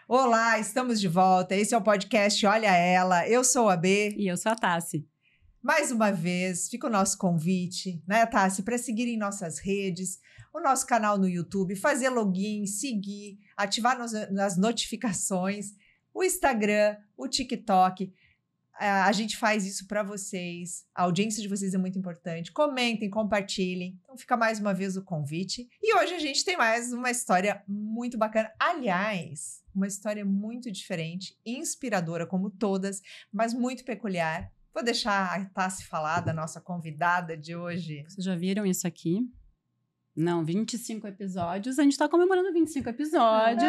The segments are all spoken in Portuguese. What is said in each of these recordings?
Olá, estamos de volta. Esse é o podcast Olha Ela. Eu sou a B. E eu sou a Tassi. Mais uma vez, fica o nosso convite, né, Tassi, para seguir em nossas redes, o nosso canal no YouTube, fazer login, seguir, ativar as notificações, o Instagram, o TikTok. A gente faz isso para vocês. A audiência de vocês é muito importante. Comentem, compartilhem. Então fica mais uma vez o convite. E hoje a gente tem mais uma história muito bacana. Aliás, uma história muito diferente, inspiradora como todas, mas muito peculiar. Vou deixar a Tassi falar da nossa convidada de hoje. Vocês já viram isso aqui? Não, 25 episódios. A gente está comemorando 25 episódios.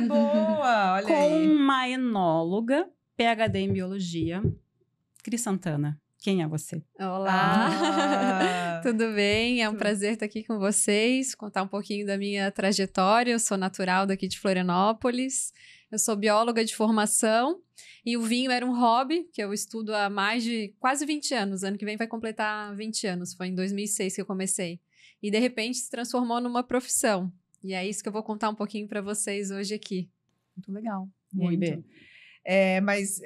Boa! Olha com aí. uma enóloga, PhD em Biologia, Cris Santana. Quem é você? Olá! Tudo bem? É um prazer estar aqui com vocês, contar um pouquinho da minha trajetória. Eu sou natural daqui de Florianópolis. Eu sou bióloga de formação e o vinho era um hobby que eu estudo há mais de quase 20 anos. Ano que vem vai completar 20 anos. Foi em 2006 que eu comecei. E, de repente, se transformou numa profissão. E é isso que eu vou contar um pouquinho para vocês hoje aqui. Muito legal. Muito. Mas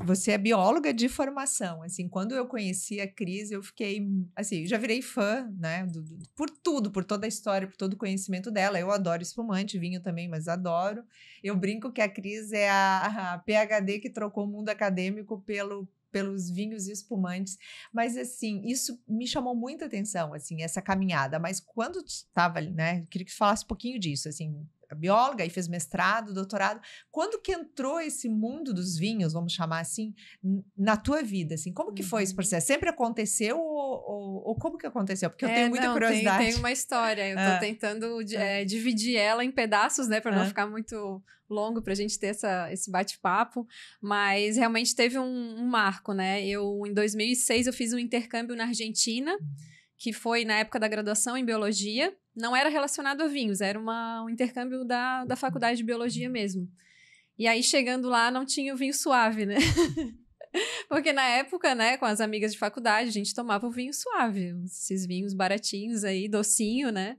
você é bióloga de formação. Assim, quando eu conheci a Cris, eu fiquei, assim, já virei fã, né, por tudo, por toda a história, por todo o conhecimento dela. Eu adoro espumante, vinho também, mas adoro. Eu brinco que a Cris é a PhD que trocou o mundo acadêmico pelos vinhos e espumantes, mas assim, isso me chamou muita atenção, assim, essa caminhada, mas quando estava ali, né, queria que falasse um pouquinho disso, assim, a bióloga, aí fez mestrado, doutorado, quando que entrou esse mundo dos vinhos, vamos chamar assim, na tua vida, assim, como que foi esse processo? Sempre aconteceu ou como que aconteceu? Porque eu tenho muita curiosidade. Tem uma história, eu tô tentando dividir ela em pedaços, né, para não ficar muito longo pra gente ter esse bate-papo, mas realmente teve um marco, né, em 2006 eu fiz um intercâmbio na Argentina, que foi na época da graduação em biologia, não era relacionado a vinhos, era um intercâmbio da faculdade de biologia mesmo. E aí, chegando lá, não tinha o vinho suave, né? Porque na época, né, com as amigas de faculdade, a gente tomava o vinho suave, esses vinhos baratinhos aí, docinho, né?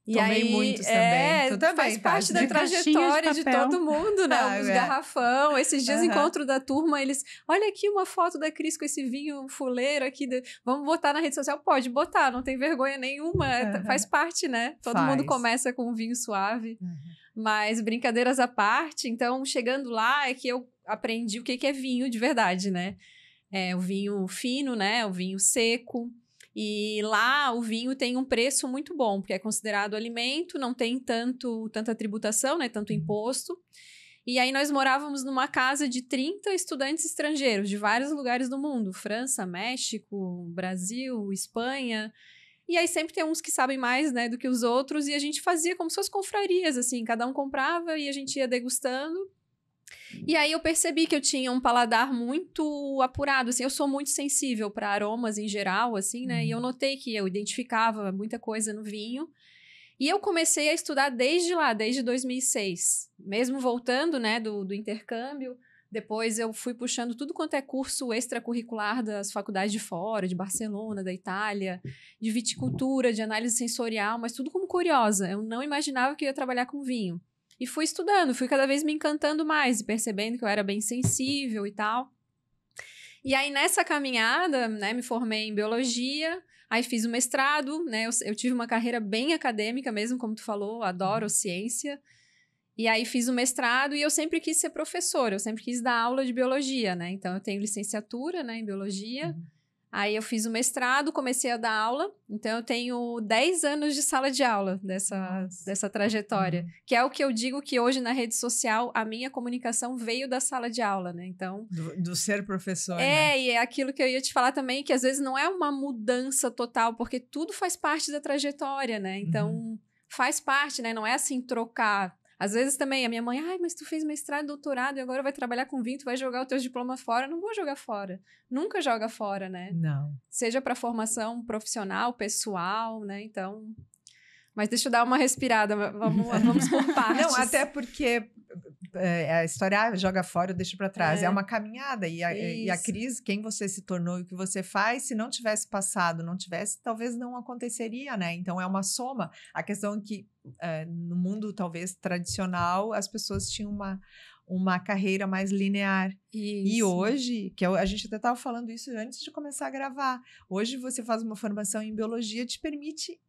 E tomei aí, muitos também. Tu também, faz parte da de trajetória de papel. todo mundo, né? Os garrafão. Esses dias, encontro da turma, eles... Olha aqui uma foto da Cris com esse vinho fuleiro aqui. Vamos botar na rede social? Pode botar, não tem vergonha nenhuma. Faz parte, né? Todo mundo começa com um vinho suave. Mas, brincadeiras à parte, então, chegando lá, é que eu aprendi o que é vinho de verdade, né? O vinho fino, né? O vinho seco. E lá o vinho tem um preço muito bom, porque é considerado alimento, não tem tanta tributação, né, tanto imposto. E aí nós morávamos numa casa de 30 estudantes estrangeiros, de vários lugares do mundo, França, México, Brasil, Espanha. E aí sempre tem uns que sabem mais, né, do que os outros, e a gente fazia como se fossem confrarias, assim, cada um comprava e a gente ia degustando. E aí eu percebi que eu tinha um paladar muito apurado, assim, eu sou muito sensível para aromas em geral, assim, né, e eu notei que eu identificava muita coisa no vinho, e eu comecei a estudar desde lá, desde 2006, mesmo voltando, né, do intercâmbio. Depois eu fui puxando tudo quanto é curso extracurricular das faculdades de fora, de Barcelona, da Itália, de viticultura, de análise sensorial, mas tudo como curiosa, eu não imaginava que eu ia trabalhar com vinho. E fui estudando, fui cada vez me encantando mais e percebendo que eu era bem sensível e tal. E aí, nessa caminhada, né, me formei em biologia, aí fiz o mestrado, né, eu tive uma carreira bem acadêmica mesmo, como tu falou, adoro ciência. E aí, fiz o mestrado e eu sempre quis ser professora, eu sempre quis dar aula de biologia, né? Então, eu tenho licenciatura, né, em biologia. Aí eu fiz o mestrado, comecei a dar aula, então eu tenho 10 anos de sala de aula dessa trajetória, que é o que eu digo que hoje na rede social a minha comunicação veio da sala de aula, né? Então, do ser professor, né? E é aquilo que eu ia te falar também, que às vezes não é uma mudança total, porque tudo faz parte da trajetória, né? Então, faz parte, né? Não é assim trocar. Às vezes também a minha mãe, mas tu fez mestrado, doutorado e agora vai trabalhar com vinho, tu vai jogar o teu diploma fora. Não vou jogar fora. Nunca joga fora, né? Não. Seja para formação profissional, pessoal, né? Então... Mas deixa eu dar uma respirada, vamos por partes. Não, até porque a história joga fora, deixa para trás. É uma caminhada. E a Isso. crise, quem você se tornou e o que você faz, se não tivesse passado, não tivesse, talvez não aconteceria, né? Então, é uma soma. A questão é que no mundo, talvez, tradicional, as pessoas tinham uma carreira mais linear. E Isso. hoje, a gente até estava falando isso antes de começar a gravar, hoje você faz uma formação em biologia, te permite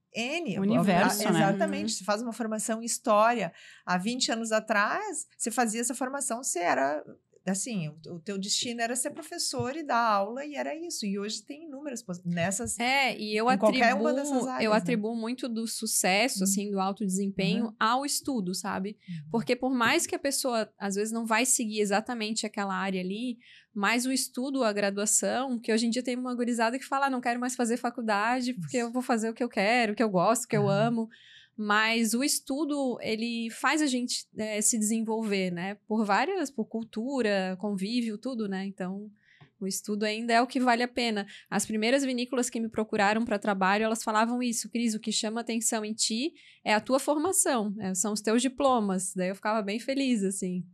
Universo, né? Exatamente, você faz uma formação em história. Há 20 anos atrás, você fazia essa formação, você era... Assim, o teu destino era ser professor e dar aula, e era isso. E hoje tem inúmeras nessas... E eu qualquer uma dessas áreas, eu né? atribuo muito do sucesso, assim, do alto desempenho ao estudo, sabe? Porque por mais que a pessoa, às vezes, não vai seguir exatamente aquela área ali, mas o estudo, a graduação, que hoje em dia tem uma gurizada que fala, não quero mais fazer faculdade, porque eu vou fazer o que eu quero, o que eu gosto, o que eu amo. Mas o estudo, ele faz a gente se desenvolver, né? Por cultura, convívio, tudo, né? Então, o estudo ainda é o que vale a pena. As primeiras vinícolas que me procuraram para trabalho, elas falavam isso, Cris, o que chama atenção em ti é a tua formação, são os teus diplomas. Daí eu ficava bem feliz, assim.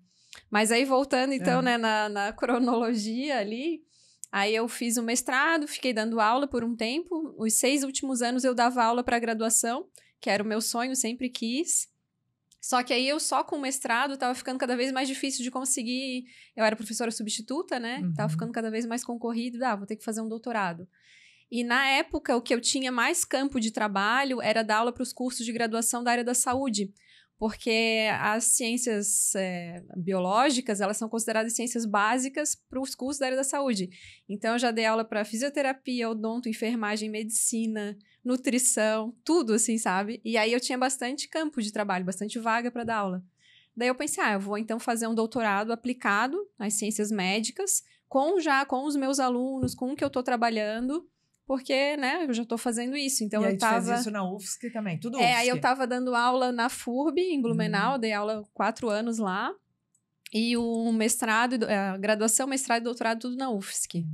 Mas aí, voltando, então, né, na cronologia ali, aí eu fiz o mestrado, fiquei dando aula por um tempo. Os 6 últimos anos eu dava aula para graduação, que era o meu sonho, sempre quis. Só que aí eu só com o mestrado tava ficando cada vez mais difícil de conseguir. Eu era professora substituta, né? Tava ficando cada vez mais concorrido. Vou ter que fazer um doutorado. E na época, o que eu tinha mais campo de trabalho era dar aula para os cursos de graduação da área da saúde. Porque as ciências biológicas, elas são consideradas ciências básicas para os cursos da área da saúde. Então, eu já dei aula para fisioterapia, odonto, enfermagem, medicina, nutrição, tudo assim, sabe? E aí eu tinha bastante campo de trabalho, bastante vaga para dar aula. Daí eu pensei, eu vou então fazer um doutorado aplicado às ciências médicas, com os meus alunos, com o que eu estou trabalhando, porque, né, eu já estou fazendo isso. Então, e aí tu fez isso na UFSC também, tudo UFSC. Aí eu estava dando aula na FURB, em Blumenau, dei aula 4 anos lá, e o mestrado, a graduação, mestrado e doutorado, tudo na UFSC.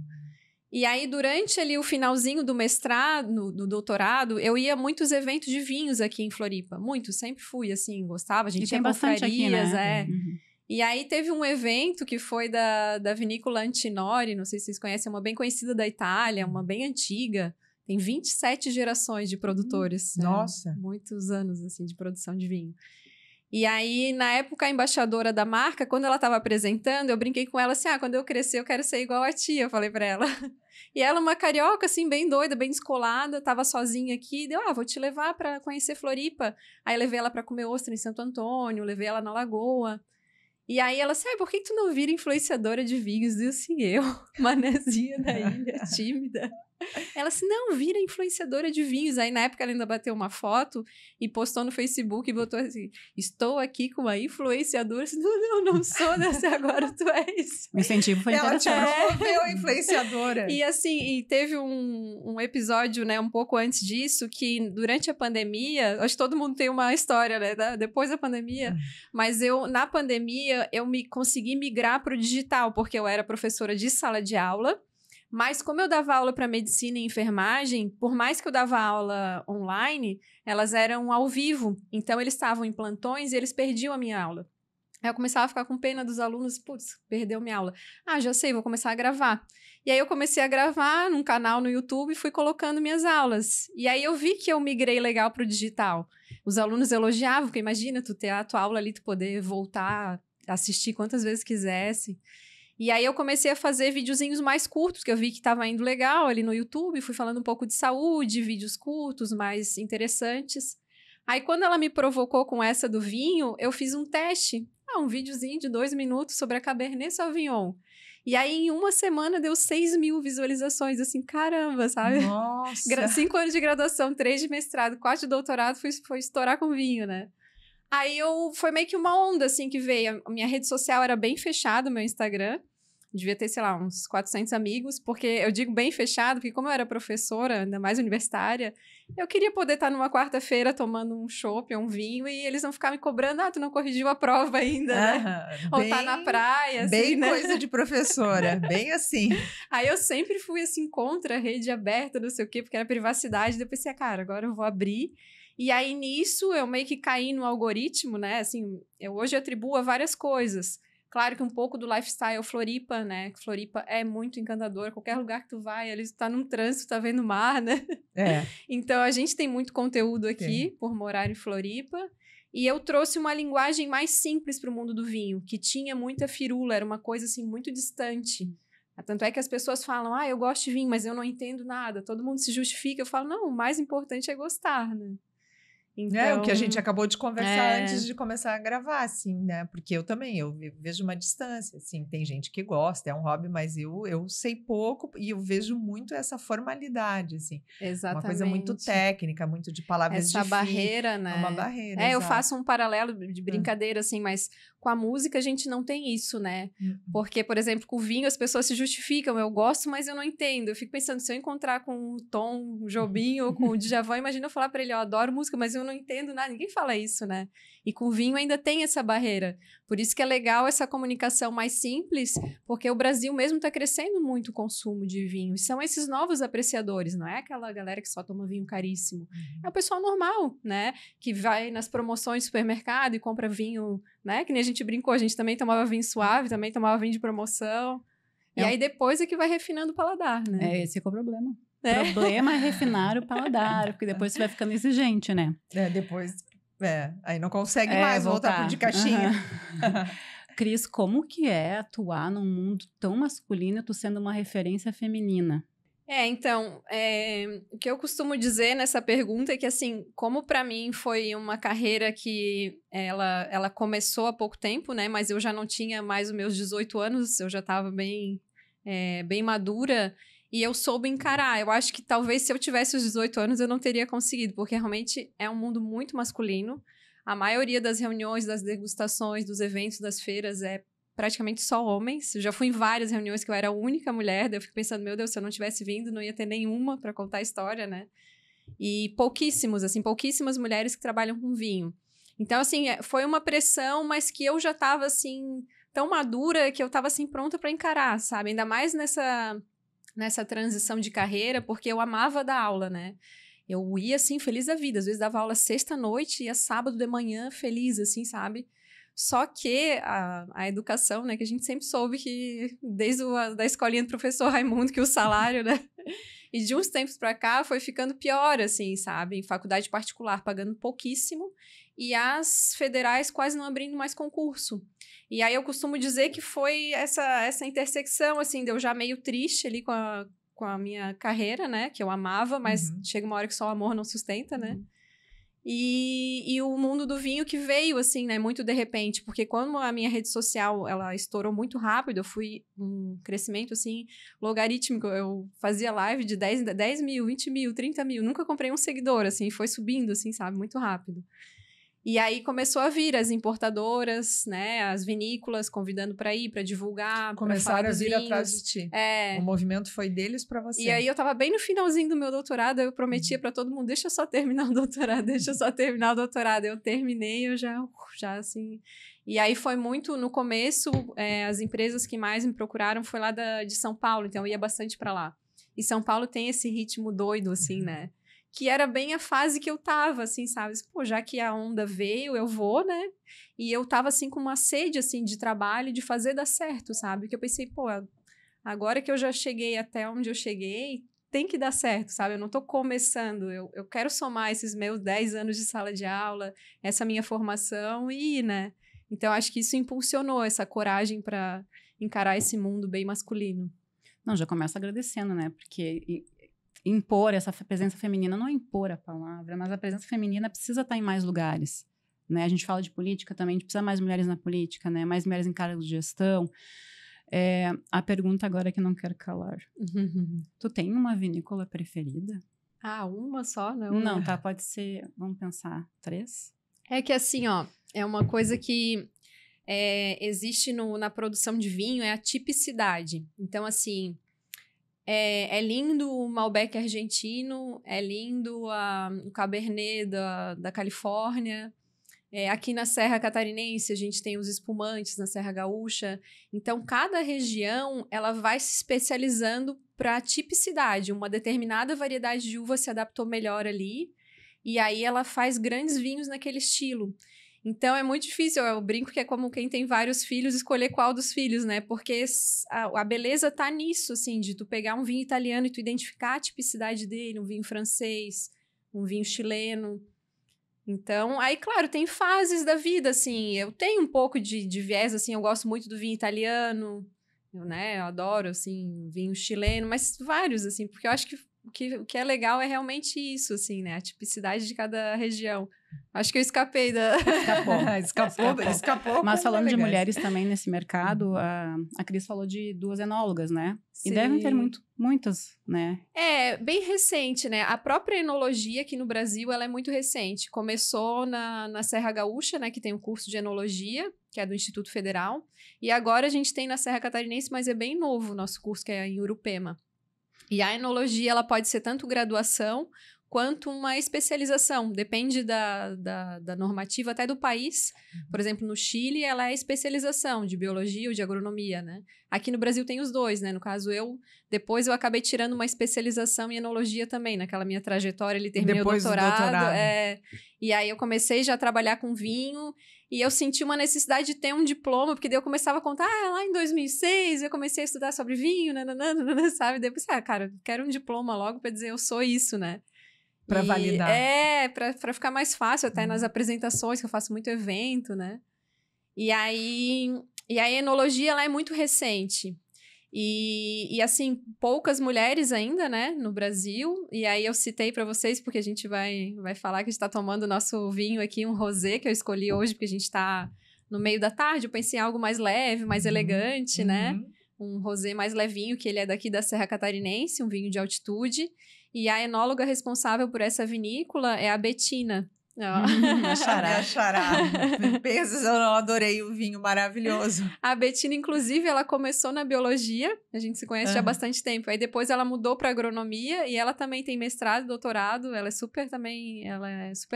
E aí, durante ali o finalzinho do mestrado, do doutorado, eu ia a muitos eventos de vinhos aqui em Floripa. Muito, sempre fui, assim, gostava. A gente tinha bastante aqui, né? E aí, teve um evento que foi da vinícola Antinori, não sei se vocês conhecem, uma bem conhecida da Itália, uma bem antiga. Tem 27 gerações de produtores. Nossa! Muitos anos, assim, de produção de vinho. E aí, na época, a embaixadora da marca, quando ela estava apresentando, eu brinquei com ela assim, quando eu crescer, eu quero ser igual a tia, eu falei pra ela. E ela, uma carioca, assim, bem doida, bem descolada, tava sozinha aqui, deu, vou te levar pra conhecer Floripa. Aí, eu levei ela pra comer ostra em Santo Antônio, levei ela na Lagoa. E aí, ela assim, por que tu não vira influenciadora de vinhos? E assim, eu, manezinha da ilha, tímida. Ela assim, não, vira influenciadora de vinhos. Aí, na época, ela ainda bateu uma foto e postou no Facebook e botou assim, estou aqui com uma influenciadora. Assim, não sou dessa, agora tu és. O incentivo foi interessante. Ela te promoveu influenciadora. E assim, e teve um episódio, né, um pouco antes disso, que durante a pandemia, acho que todo mundo tem uma história, né, depois da pandemia, mas na pandemia, eu consegui migrar para o digital, porque eu era professora de sala de aula. Mas como eu dava aula para medicina e enfermagem, por mais que eu dava aula online, elas eram ao vivo. Então, eles estavam em plantões e eles perdiam a minha aula. Aí eu começava a ficar com pena dos alunos. Putz, perdeu minha aula. Já sei, vou começar a gravar. E aí eu comecei a gravar num canal no YouTube e fui colocando minhas aulas. E aí eu vi que eu migrei legal para o digital. Os alunos elogiavam, porque imagina tu ter a tua aula ali, tu poder voltar, assistir quantas vezes quisesse. E aí eu comecei a fazer videozinhos mais curtos, que eu vi que estava indo legal ali no YouTube, fui falando um pouco de saúde, vídeos curtos, mais interessantes. Aí quando ela me provocou com essa do vinho, eu fiz um teste, um videozinho de 2 minutos sobre a Cabernet Sauvignon. E aí em uma semana deu 6.000 visualizações, assim, caramba, sabe? Nossa! 5 anos de graduação, 3 de mestrado, 4 de doutorado, foi estourar com vinho, né? Aí foi meio que uma onda, assim, que veio. A minha rede social era bem fechada, o meu Instagram. devia ter, sei lá, uns 400 amigos, porque eu digo bem fechado, porque como eu era professora, ainda mais universitária, eu queria poder estar numa quarta-feira tomando um chopp ou um vinho e eles não ficarem me cobrando, tu não corrigiu a prova ainda, né? Ou tá na praia, assim, bem né? coisa de professora, bem assim. Aí eu sempre fui, assim, contra a rede aberta, não sei o quê, porque era privacidade, depois pensei, cara, agora eu vou abrir. E aí, nisso, eu meio que caí no algoritmo, né? Assim, eu hoje atribuo a várias coisas. Claro que um pouco do lifestyle Floripa, né? Floripa é muito encantador. Qualquer lugar que tu vai, ali tu tá num trânsito, tá vendo mar, né? Então, a gente tem muito conteúdo aqui, por morar em Floripa. E eu trouxe uma linguagem mais simples para o mundo do vinho, que tinha muita firula, era uma coisa, assim, muito distante. Tanto é que as pessoas falam, eu gosto de vinho, mas eu não entendo nada. Todo mundo se justifica. Eu falo, não, o mais importante é gostar, né? Então, o que a gente acabou de conversar antes de começar a gravar, assim, né? Porque eu também, eu vejo uma distância, assim, tem gente que gosta, é um hobby, mas eu sei pouco e eu vejo muito essa formalidade, assim. Exatamente. Uma coisa muito técnica, muito de palavras difíceis. Essa barreira, né? É uma barreira, eu faço um paralelo de brincadeira, assim, mas com a música a gente não tem isso, né? Porque, por exemplo, com o vinho as pessoas se justificam, eu gosto, mas eu não entendo. Eu fico pensando, se eu encontrar com o Tom Jobim ou com o Djavan, imagina eu falar pra ele, eu adoro música, mas eu não entendo nada. Ninguém fala isso, né? E com o vinho ainda tem essa barreira. Por isso que é legal essa comunicação mais simples, porque o Brasil mesmo tá crescendo muito o consumo de vinho. E são esses novos apreciadores, não é aquela galera que só toma vinho caríssimo. É o pessoal normal, né? Que vai nas promoções do supermercado e compra vinho, né? Que nem a gente brincou, a gente também tomava vinho suave, também tomava vinho de promoção. E aí depois é que vai refinando o paladar, né? Esse é o problema. O problema é refinar o paladar, porque depois você vai ficando exigente, né? Depois, aí não consegue mais voltar pro de caixinha. Cris, como que é atuar num mundo tão masculino e tu sendo uma referência feminina? Então, o que eu costumo dizer nessa pergunta é que, assim, como para mim foi uma carreira que ela começou há pouco tempo, né? Mas eu já não tinha mais os meus 18 anos, eu já estava bem madura e eu soube encarar. Eu acho que talvez se eu tivesse os 18 anos eu não teria conseguido, porque realmente é um mundo muito masculino. A maioria das reuniões, das degustações, dos eventos, das feiras é praticamente só homens. Eu já fui em várias reuniões que eu era a única mulher, daí eu fico pensando, meu Deus, se eu não tivesse vindo, não ia ter nenhuma para contar a história, né? E pouquíssimas mulheres que trabalham com vinho. Então, assim, foi uma pressão, mas que eu já estava, assim, tão madura que eu estava, assim, pronta para encarar, sabe? Ainda mais nessa transição de carreira, porque eu amava dar aula, né? Eu ia, assim, feliz da vida. Às vezes dava aula sexta-noite, ia sábado de manhã, feliz, assim, sabe? Só que a educação, né, que a gente sempre soube que, desde da escolinha do professor Raimundo, que o salário, né, e de uns tempos para cá foi ficando pior, assim, sabe, em faculdade particular pagando pouquíssimo e as federais quase não abrindo mais concurso. E aí eu costumo dizer que foi essa intersecção, assim, de eu já meio triste ali com a minha carreira, né, que eu amava, mas chega uma hora que só o amor não sustenta, né. E o mundo do vinho que veio, assim, né, muito de repente, porque quando a minha rede social, ela estourou muito rápido, eu fui um crescimento, assim, logarítmico, eu fazia live de 10 mil, 20 mil, 30 mil, nunca comprei um seguidor, assim, foi subindo, assim, sabe, muito rápido. E aí começou a vir as importadoras, né, as vinícolas convidando para ir, para divulgar, começaram a vir atrás de ti. O movimento foi deles para você. E aí eu tava bem no finalzinho do meu doutorado, eu prometia para todo mundo, deixa eu só terminar o doutorado, deixa eu só terminar o doutorado. Eu terminei, eu já assim... E aí foi muito, no começo, as empresas que mais me procuraram foi lá de São Paulo, então eu ia bastante para lá. E São Paulo tem esse ritmo doido, assim, né? Que era bem a fase que eu tava, assim, sabe? Pô, já que a onda veio, eu vou, né? E eu tava, assim, com uma sede, assim, de trabalho, de fazer dar certo, sabe? Que eu pensei, pô, agora que eu já cheguei até onde eu cheguei, tem que dar certo, sabe? Eu não tô começando, eu quero somar esses meus 10 anos de sala de aula, essa minha formação e ir, né? Então, acho que isso impulsionou essa coragem para encarar esse mundo bem masculino. Não, já começo agradecendo, né? Porque impor essa presença feminina, não é impor a palavra, mas a presença feminina precisa estar em mais lugares, né? A gente fala de política também, a gente precisa mais mulheres na política, né? Mais mulheres em cargos de gestão. A pergunta agora que não quero calar. Tu tem uma vinícola preferida? Uma só? Não, tá, pode ser, vamos pensar, 3? É que assim, ó, é uma coisa que existe na produção de vinho é a tipicidade. Então, assim, é lindo o Malbec argentino, é lindo o Cabernet da Califórnia. Aqui na Serra Catarinense, a gente tem os espumantes na Serra Gaúcha. Então, cada região ela vai se especializando para a tipicidade. Uma determinada variedade de uva se adaptou melhor ali, e aí ela faz grandes vinhos naquele estilo. Então, é muito difícil. Eu brinco que é como quem tem vários filhos, escolher qual dos filhos, né? Porque a beleza tá nisso, assim, de tu pegar um vinho italiano e tu identificar a tipicidade dele, um vinho francês, um vinho chileno. Então, aí, claro, tem fases da vida, assim, eu tenho um pouco de viés, assim, eu gosto muito do vinho italiano, eu adoro, assim, vinho chileno, mas vários, assim, porque eu acho que o que é legal é realmente isso, assim, né, a tipicidade de cada região. Acho que eu escapei da... Escapou. Mas falando de mulheres também nesse mercado, a Cris falou de 2 enólogas, né? Sim. E devem ter muitas, né? É, bem recente, né? A própria enologia aqui no Brasil, ela é muito recente. Começou na Serra Gaúcha, né? Que tem um curso de enologia, que é do Instituto Federal. E agora a gente tem na Serra Catarinense, mas é bem novo o nosso curso, que é em Urupema. E a enologia, ela pode ser tanto graduação quanto uma especialização. Depende da normativa até do país. Por exemplo, no Chile, ela é especialização de biologia ou de agronomia, né? Aqui no Brasil tem os dois, né? No caso, depois eu acabei tirando uma especialização em enologia também, naquela minha trajetória, ele terminou o doutorado. E aí eu comecei já a trabalhar com vinho, e eu senti uma necessidade de ter um diploma, porque daí eu começava a contar, lá em 2006 eu comecei a estudar sobre vinho, sabe? Daí eu pensei, cara, quero um diploma logo para dizer eu sou isso, né? Para validar. Para ficar mais fácil até nas apresentações, que eu faço muito evento, né? E aí a enologia, ela é muito recente. E assim, poucas mulheres ainda, né, no Brasil. E aí eu citei para vocês, porque a gente vai falar que a gente tá tomando o nosso vinho aqui, um rosé, que eu escolhi hoje, porque a gente tá no meio da tarde. Eu pensei em algo mais leve, mais elegante, né? Um rosé mais levinho, que ele é daqui da Serra Catarinense, um vinho de altitude. E a enóloga responsável por essa vinícola é a Betina. A Xará. Pesos, eu adorei o vinho maravilhoso. A Betina, inclusive, ela começou na biologia, a gente se conhece já há bastante tempo. Aí depois ela mudou para agronomia e ela também tem mestrado, doutorado. Ela é super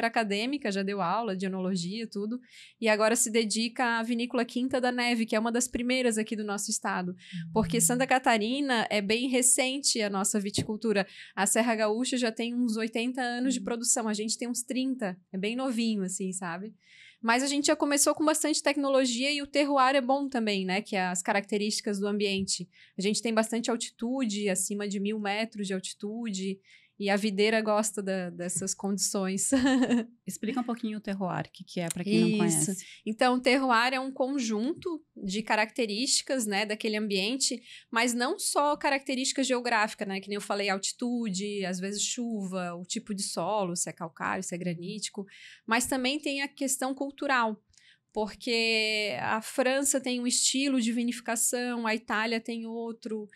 acadêmica, já deu aula de enologia, tudo. E agora se dedica à vinícola Quinta da Neve, que é uma das primeiras aqui do nosso estado. Porque Santa Catarina é bem recente a nossa viticultura. A Serra Gaúcha já tem uns 80 anos de produção, a gente tem uns 30. É bem novinho, assim, sabe? Mas a gente já começou com bastante tecnologia e o terroir é bom também, né? Que é as características do ambiente. A gente tem bastante altitude, acima de 1.000 metros de altitude. E a videira gosta dessas condições. Explica um pouquinho o terroir, o que é, para quem não conhece. Então, o terroir é um conjunto de características, né, daquele ambiente, mas não só características geográficas, né, que nem eu falei, altitude, às vezes chuva, o tipo de solo, se é calcário, se é granítico, mas também tem a questão cultural. Porque a França tem um estilo de vinificação, a Itália tem outro.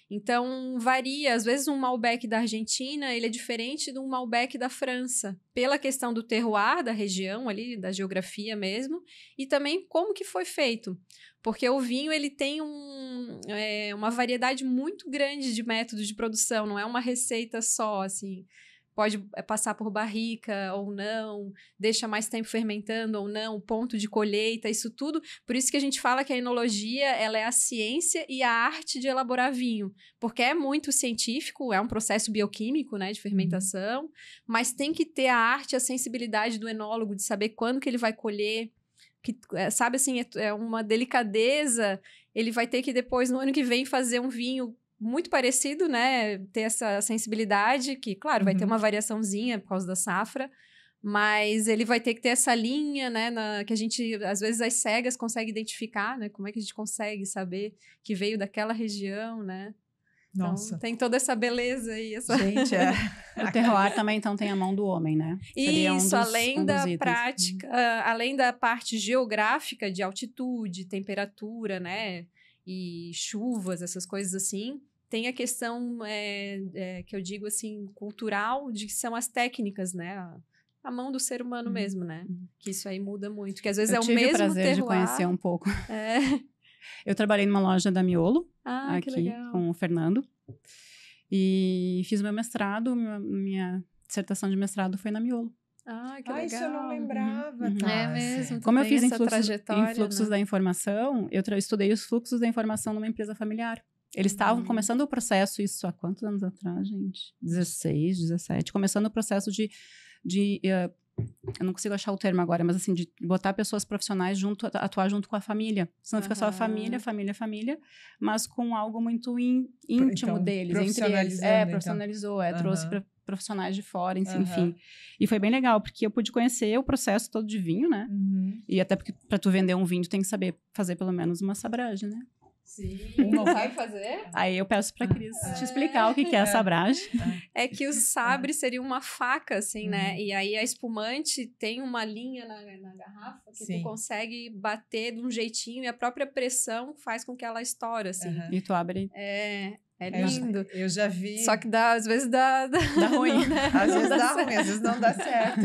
Então, varia. Às vezes, um Malbec da Argentina, ele é diferente de um Malbec da França, pela questão do terroir, da região ali, da geografia mesmo, e também como que foi feito. Porque o vinho, ele tem uma variedade muito grande de métodos de produção, não é uma receita só, assim. Pode passar por barrica ou não, deixa mais tempo fermentando ou não, ponto de colheita, isso tudo. Por isso que a gente fala que a enologia, ela é a ciência e a arte de elaborar vinho. Porque é muito científico, é um processo bioquímico, né, de fermentação, mas tem que ter a arte, a sensibilidade do enólogo de saber quando que ele vai colher, que, sabe assim, é uma delicadeza. Ele vai ter que depois, no ano que vem, fazer um vinho muito parecido, né? Ter essa sensibilidade, que, claro, vai ter uma variaçãozinha por causa da safra, mas ele vai ter que ter essa linha, né? Que a gente, às vezes, as cegas consegue identificar, né? Como é que a gente consegue saber que veio daquela região, né? Nossa. Então, tem toda essa beleza aí. Gente, o terroir também, então, tem a mão do homem, né? Seria isso, além da prática, além da parte geográfica de altitude, temperatura, né? E chuvas, essas coisas assim, tem a questão que eu digo assim, cultural, de que são as técnicas, né? a mão do ser humano mesmo, né? Que isso aí muda muito. Que às vezes é o tive mesmo o prazer terroir. de conhecer um pouco. É. Eu trabalhei numa loja da Miolo, Que aqui, legal. com o Fernando. E fiz meu mestrado, minha dissertação de mestrado foi na Miolo. Que legal. Isso eu não lembrava, Uhum. É mesmo. Como eu fiz em trajetória, fluxos né? da informação, eu estudei os fluxos da informação numa empresa familiar. Eles estavam começando o processo, isso há quantos anos atrás, gente? 16, 17. Começando o processo de eu não consigo achar o termo agora, mas assim, de botar pessoas profissionais atuar junto com a família. Senão fica só a família, mas com algo muito íntimo então, deles, entre eles. Profissionalizou, trouxe profissionais de fora, enfim. E foi bem legal, porque eu pude conhecer o processo todo de vinho, né? E até porque para tu vender um vinho, tu tem que saber fazer pelo menos uma sabragem, né? Sim. Sabe fazer? Aí eu peço pra Cris te explicar o que é a sabragem. É que o sabre seria uma faca, assim, né? E aí a espumante tem uma linha na garrafa que tu consegue bater de um jeitinho e a própria pressão faz com que ela estoure, assim. E tu abre... É lindo. Eu já vi. Só que às vezes dá ruim. Né? Às vezes dá ruim, às vezes não dá certo.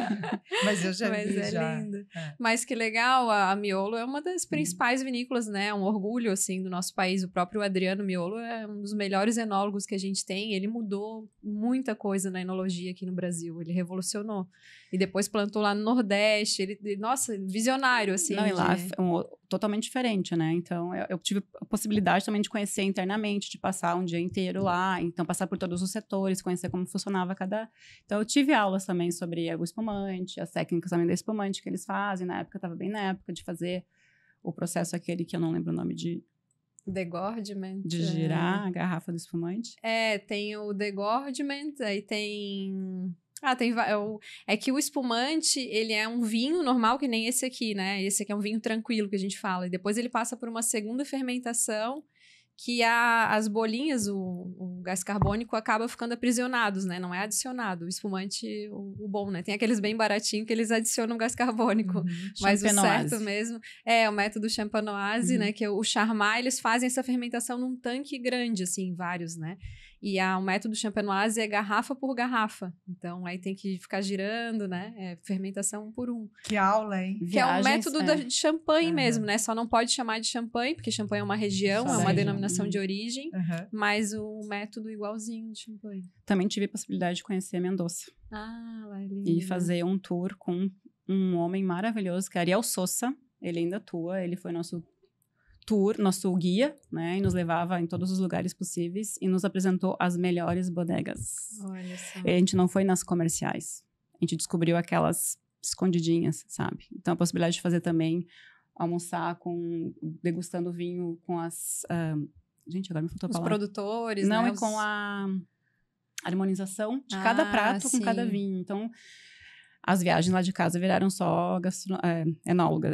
Mas eu já vi. Mas é lindo. Mas que legal, a Miolo é uma das principais vinícolas, né? Um orgulho, assim, do nosso país. O próprio Adriano Miolo é um dos melhores enólogos que a gente tem. Ele mudou muita coisa na enologia aqui no Brasil. Ele revolucionou. E depois plantou lá no Nordeste. Nossa, visionário, assim. Não, e lá totalmente diferente, né? Então, eu tive a possibilidade também de conhecer internamente, de passar um dia inteiro lá, então passar por todos os setores, conhecer como funcionava cada... Então, eu tive aulas também sobre o espumante, as técnicas também da espumante que eles fazem. Na época, estava bem na época de fazer o processo aquele que eu não lembro o nome de... Degorgement. De girar a garrafa do espumante. Tem o degorgement, aí tem... É que o espumante, ele é um vinho normal, que nem esse aqui, né? Esse aqui é um vinho tranquilo, que a gente fala. E depois ele passa por uma segunda fermentação, que as bolinhas, o gás carbônico, acaba ficando aprisionados, né? Não é adicionado. O espumante, o bom, né? Tem aqueles bem baratinhos que eles adicionam gás carbônico. Mas o certo mesmo é o método champenoise, né? Que o Charmat, eles fazem essa fermentação num tanque grande, assim, vários, né? E o método champenoise é garrafa por garrafa. Então, aí tem que ficar girando, né? É fermentação um por um. Que aula, hein? Que é o método de champanhe mesmo, né? Só não pode chamar de champanhe, porque champanhe é uma região, é uma denominação de origem. Mas o método igualzinho de champanhe. Também tive a possibilidade de conhecer Mendoza. Lá é lindo. E fazer um tour com um homem maravilhoso, que é Ariel Sousa. Ele ainda atua, ele foi nosso guia, né, e nos levava em todos os lugares possíveis e nos apresentou as melhores bodegas. Olha só. A gente não foi nas comerciais, a gente descobriu aquelas escondidinhas, sabe? Então a possibilidade de fazer também, almoçar degustando vinho com as... gente, agora me faltou a palavra. Os produtores, não, né? e com a harmonização de cada prato com cada vinho. Então, as viagens lá de casa viraram só enóloga.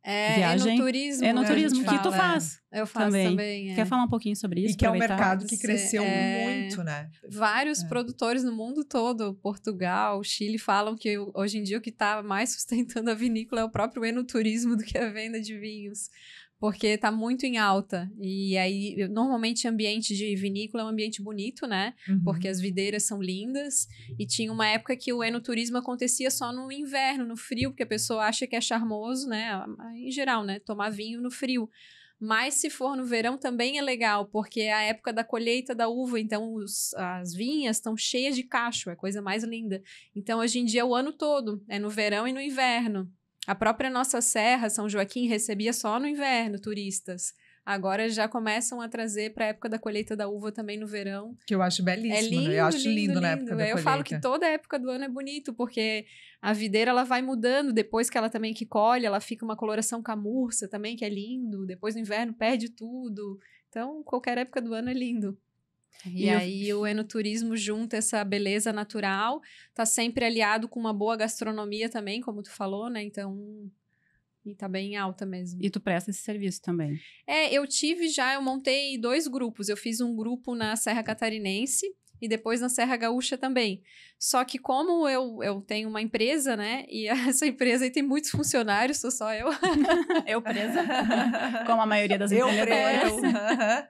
Enoturismo. Enoturismo, que tu faz. Eu faço também. Quer falar um pouquinho sobre isso? E que é um mercado que cresceu muito, né? Vários produtores no mundo todo, Portugal, Chile, falam que hoje em dia o que está mais sustentando a vinícola é o próprio enoturismo do que a venda de vinhos. Porque está muito em alta. E aí, normalmente, ambiente de vinícola é um ambiente bonito, né? Porque as videiras são lindas. E tinha uma época que o enoturismo acontecia só no inverno, no frio, porque a pessoa acha que é charmoso, né? Em geral, né? Tomar vinho no frio. Mas se for no verão também é legal, porque é a época da colheita da uva, então as vinhas estão cheias de cacho, é a coisa mais linda. Então, hoje em dia é o ano todo, é no verão e no inverno. A própria nossa serra, São Joaquim, recebia só no inverno turistas. Agora já começam a trazer para a época da colheita da uva também no verão. Que eu acho belíssimo, é lindo, né? Eu acho lindo na época da colheita. Eu falo que toda época do ano é bonito, porque a videira ela vai mudando, depois que ela também que colhe, ela fica uma coloração camurça também, que é lindo. Depois no inverno perde tudo. Então, qualquer época do ano é lindo. E aí o enoturismo junta essa beleza natural, tá sempre aliado com uma boa gastronomia também, como tu falou, né? Então, e tá bem alta mesmo. E tu presta esse serviço também? Eu montei 2 grupos. Eu fiz um grupo na Serra Catarinense, e depois na Serra Gaúcha também. Só que como eu tenho uma empresa, né? E essa empresa aí tem muitos funcionários, sou só eu. Eu presa, como a maioria das empreendedoras.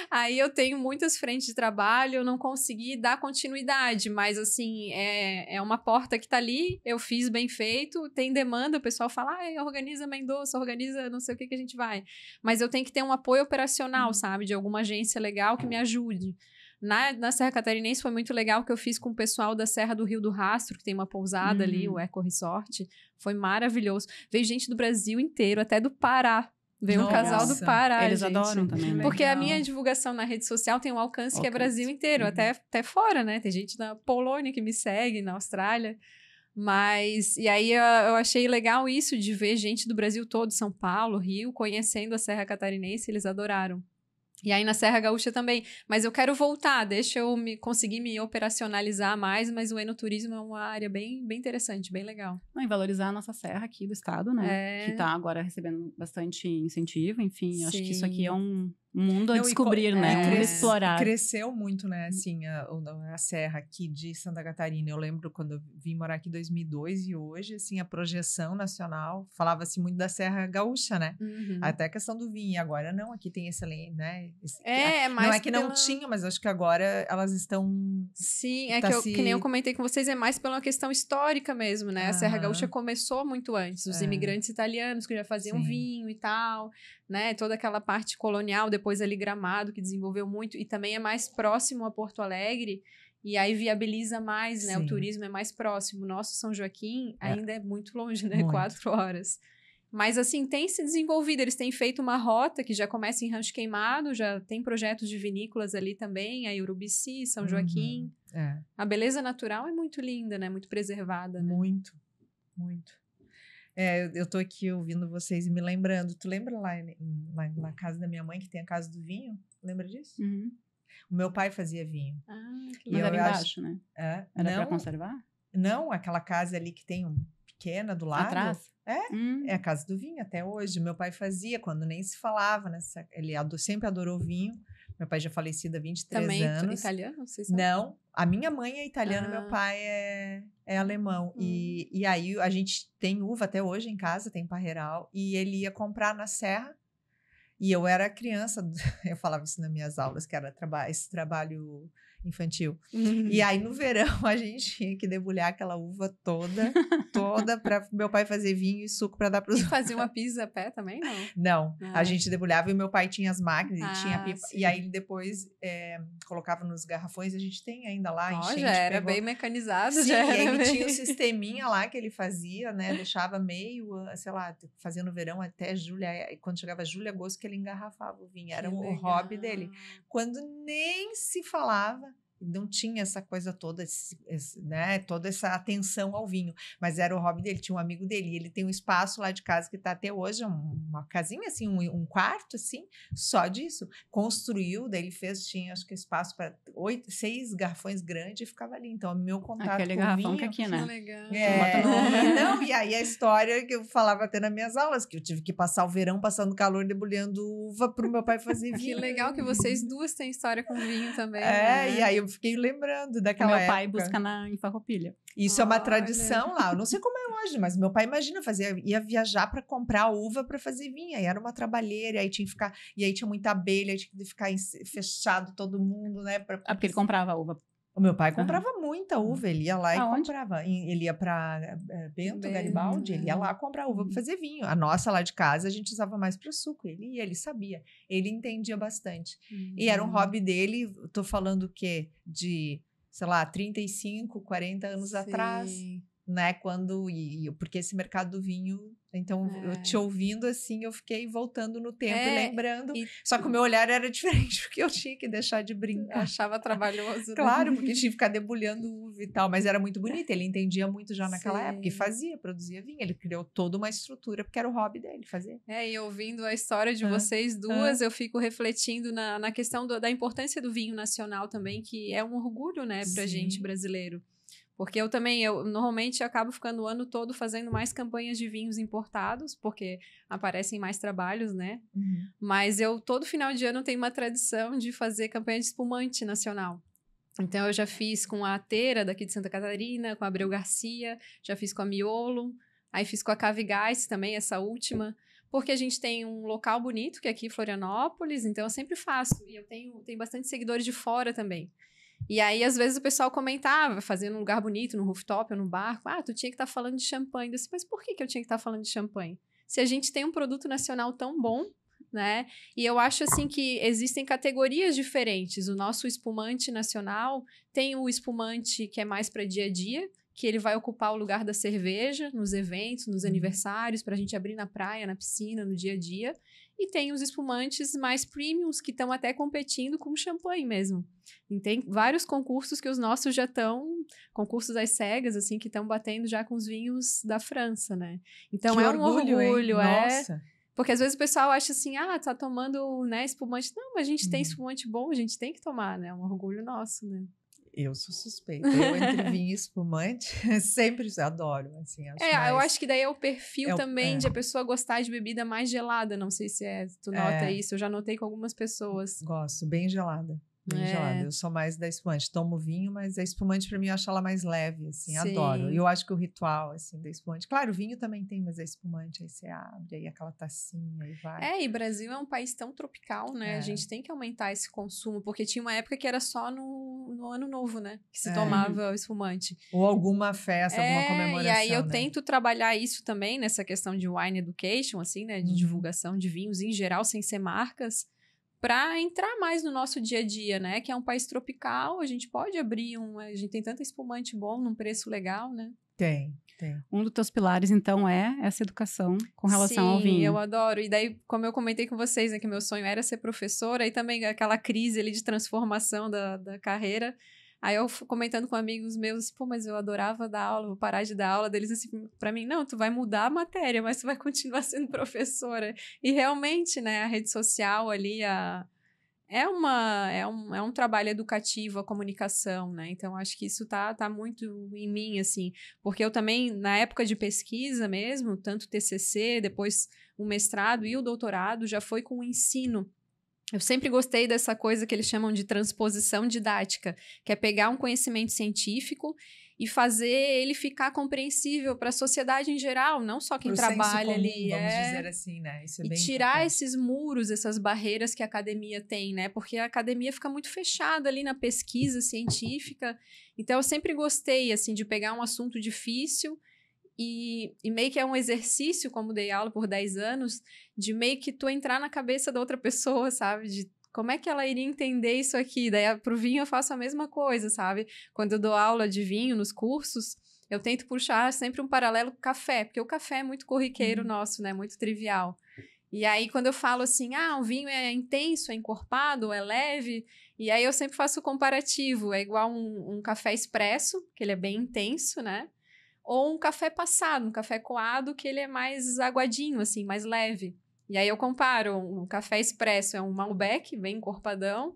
Aí eu tenho muitas frentes de trabalho, eu não consegui dar continuidade, mas assim, é uma porta que tá ali, eu fiz bem feito, tem demanda, o pessoal fala, organiza Mendoza, organiza não sei o que a gente vai. Mas eu tenho que ter um apoio operacional, sabe, de alguma agência legal que me ajude. Na Serra Catarinense foi muito legal que eu fiz com o pessoal da Serra do Rio do Rastro, que tem uma pousada ali, o Eco Resort. Foi maravilhoso. Veio gente do Brasil inteiro, até do Pará. Veio um casal do Pará, eles gente. adoram também, né? Porque a minha divulgação na rede social tem um alcance que é Brasil inteiro, até fora, né? Tem gente na Polônia que me segue, na Austrália. Mas, e aí eu achei legal isso de ver gente do Brasil todo, São Paulo, Rio, conhecendo a Serra Catarinense, eles adoraram. E aí na Serra Gaúcha também. Mas eu quero voltar, deixa eu conseguir me operacionalizar mais, mas o enoturismo é uma área bem, bem interessante, bem legal. E valorizar a nossa serra aqui do estado, né? Que tá agora recebendo bastante incentivo, enfim. Eu acho que isso aqui é um mundo a descobrir, né? Um mundo a explorar. Cresceu muito, né? Assim, a serra aqui de Santa Catarina. Eu lembro quando eu vim morar aqui em 2002 e hoje, assim, a projeção nacional falava-se muito da Serra Gaúcha, né? Até a questão do vinho. E agora não, aqui tem excelente, né? Mas não é que não tinha, mas acho que agora elas estão... Sim, que nem eu comentei com vocês, é mais pela questão histórica mesmo, né? A Serra Gaúcha começou muito antes. Os imigrantes italianos que já faziam vinho e tal, né? Toda aquela parte colonial, depois ali Gramado, que desenvolveu muito, e também é mais próximo a Porto Alegre, e aí viabiliza mais, né? O turismo é mais próximo. Nosso São Joaquim ainda é muito longe, né? 4 horas. Mas, assim, tem se desenvolvido. Eles têm feito uma rota que já começa em Rancho Queimado, já tem projetos de vinícolas ali também, a Urubici, São Joaquim. A beleza natural é muito linda, né? Muito preservada, né? Muito, muito. Eu tô aqui ouvindo vocês e me lembrando. Tu lembra lá na casa da minha mãe, que tem a Casa do Vinho? Lembra disso? O meu pai fazia vinho. Que mas era embaixo, né? Era pra conservar? Não, aquela casa ali que tem pequena do lado. Atrás? É a Casa do Vinho até hoje. Meu pai fazia quando nem se falava. Ele sempre adorou vinho. Meu pai já falecido há 23 também anos. Também italiano? Vocês sabem? Não, a minha mãe é italiana, meu pai é alemão. E aí a gente tem uva até hoje em casa, tem parreiral. E ele ia comprar na serra. E eu era criança, eu falava isso nas minhas aulas, que era esse trabalho infantil. E aí, no verão, a gente tinha que debulhar aquela uva toda para meu pai fazer vinho e suco para dar para os outros. E fazia uma pizza a pé também, não? Não, a gente debulhava e meu pai tinha as máquinas, e tinha pipa. Sim. E aí, ele depois colocava nos garrafões, a gente tem ainda lá. Já era bem mecanizado. Sim, já era e aí bem... tinha um sisteminha lá que ele fazia, né? Deixava meio, sei lá, fazia no verão até julho, e quando chegava julho, agosto, que ele engarrafava o vinho. Era o hobby dele. Quando nem se falava, não tinha essa coisa toda, né, toda essa atenção ao vinho, mas era o hobby dele. Tinha um amigo dele, e ele tem um espaço lá de casa que está até hoje, uma casinha assim, um quarto assim, só disso. Construiu, daí ele tinha acho que espaço para 6 garrafões grandes e ficava ali. Então, meu contato aquele com garrafão vinho... que aqui, né? Que legal. E aí a história que eu falava até nas minhas aulas, que eu tive que passar o verão passando calor, debulhando uva para o meu pai fazer vinho. Que legal que vocês duas têm história com vinho também. E aí eu fiquei lembrando daquela época. Meu pai busca em Farroupilha. Isso é uma tradição lá. Eu não sei como é hoje, mas meu pai, imagina, ia viajar para comprar uva para fazer vinho. Aí era uma trabalheira, aí tinha que ficar... E aí tinha muita abelha, aí tinha que ficar fechado todo mundo, né? Porque ele comprava uva. O meu pai comprava muita uva, ele ia lá e Aonde? comprava. Ele ia para Bento Garibaldi, ele ia lá comprar uva para fazer vinho. A nossa lá de casa a gente usava mais para suco. Ele sabia, ele entendia bastante. E era um hobby dele, tô falando o quê? De, sei lá, 35, 40 anos atrás, né? Porque esse mercado do vinho... Então, eu te ouvindo assim, eu fiquei voltando no tempo e lembrando. Só que o meu olhar era diferente, porque eu tinha que deixar de brincar. Achava trabalhoso. Claro, porque tinha que ficar debulhando uva e tal. Mas era muito bonito, ele entendia muito já naquela época. E produzia vinho. Ele criou toda uma estrutura, porque era o hobby dele fazer. E ouvindo a história de vocês duas, eu fico refletindo na questão da importância do vinho nacional também, que é um orgulho, né, pra gente brasileiro. Porque eu normalmente acabo ficando o ano todo fazendo mais campanhas de vinhos importados, porque aparecem mais trabalhos, né? Mas todo final de ano tenho uma tradição de fazer campanha de espumante nacional. Então, eu já fiz com a Teira, daqui de Santa Catarina, com a Abreu Garcia, já fiz com a Miolo, aí fiz com a Cave Gás também, essa última, porque a gente tem um local bonito, que é aqui em Florianópolis, então eu sempre faço. E eu tenho bastante seguidores de fora também. E aí, às vezes, o pessoal comentava, fazendo um lugar bonito, no rooftop ou no barco, tu tinha que estar falando de champanhe. Eu disse, mas por que eu tinha que estar falando de champanhe? Se a gente tem um produto nacional tão bom, né? E eu acho, assim, que existem categorias diferentes. O nosso espumante nacional tem o espumante que é mais para dia a dia, que ele vai ocupar o lugar da cerveja nos eventos, nos aniversários, para a gente abrir na praia, na piscina, no dia a dia. E tem os espumantes mais premiums, que estão até competindo com o champanhe mesmo. E tem vários concursos que os nossos já estão, concursos às cegas, assim, que estão batendo já com os vinhos da França, né? Então, Que é um orgulho, Nossa. Porque às vezes o pessoal acha assim, tá tomando, né, espumante. Não, mas a gente tem espumante bom, a gente tem que tomar, né? É um orgulho nosso, né? Eu sou suspeita. Eu, entre vinho e espumante, sempre adoro, assim. Eu acho que daí é o perfil também de a pessoa gostar de bebida mais gelada. Não sei se tu nota isso. Eu já notei com algumas pessoas. Gosto, bem gelada. Bem gelada. Eu sou mais da espumante. Tomo vinho, mas a espumante, pra mim, eu acho ela mais leve, assim. Sim. Adoro. E eu acho que o ritual, assim, da espumante... Claro, o vinho também tem, mas a espumante, aí você abre, aí aquela tacinha, aí vai. E Brasil é um país tão tropical, né? A gente tem que aumentar esse consumo, porque tinha uma época que era só no Ano Novo, né? Que se tomava o espumante. Ou alguma festa, alguma comemoração, e aí eu né? tento trabalhar isso também, nessa questão de wine education, assim, né? De divulgação de vinhos em geral, sem ser marcas, para entrar mais no nosso dia a dia, né? Que é um país tropical, a gente pode abrir a gente tem tanto espumante bom num preço legal, né? Tem. Um dos teus pilares, então, é essa educação com relação ao vinho. Sim, eu adoro. E daí, como eu comentei com vocês, né, que meu sonho era ser professora, e também aquela crise ali de transformação da carreira. Aí eu comentando com amigos meus, mas eu adorava dar aula, vou parar de dar aula. Deles assim, pra mim, não, tu vai mudar a matéria, mas tu vai continuar sendo professora. E realmente, né, a rede social ali, é um trabalho educativo, a comunicação, né? Então, acho que isso tá muito em mim, assim. Porque eu também, na época de pesquisa mesmo, tanto o TCC, depois o mestrado e o doutorado, já foi com o ensino. Eu sempre gostei dessa coisa que eles chamam de transposição didática, que é pegar um conhecimento científico e fazer ele ficar compreensível para a sociedade em geral, não só quem trabalha ali. Vamos dizer assim, né? Isso é bem tirar importante. Esses muros, essas barreiras que a academia tem, né? Porque a academia fica muito fechada ali na pesquisa científica. Então, eu sempre gostei, assim, de pegar um assunto difícil e meio que é um exercício, como dei aula por 10 anos, de meio que tu entrar na cabeça da outra pessoa, sabe? De como é que ela iria entender isso aqui? Daí, pro vinho, eu faço a mesma coisa, sabe? Quando eu dou aula de vinho nos cursos, eu tento puxar sempre um paralelo com o café, porque o café é muito corriqueiro nosso, né? Muito trivial. E aí, quando eu falo assim, o vinho é intenso, é encorpado, é leve, e aí eu sempre faço o comparativo. É igual um café expresso, que ele é bem intenso, né? Ou um café passado, um café coado, que ele é mais aguadinho, assim, mais leve. E aí eu comparo, um café expresso é um Malbec, bem encorpadão,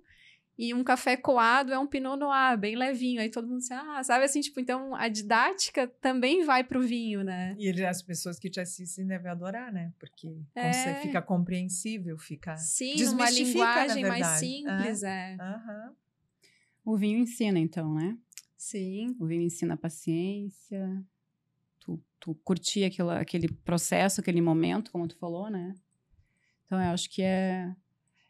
e um café coado é um Pinot Noir, bem levinho. Aí todo mundo diz, sabe assim, tipo, então a didática também vai pro vinho, né? E as pessoas que te assistem devem adorar, né? Porque fica compreensível, fica... Sim, uma linguagem mais simples, O vinho ensina, então, né? Sim. O vinho ensina a paciência, tu curtir aquele processo, aquele momento, como tu falou, né? Então, eu acho que é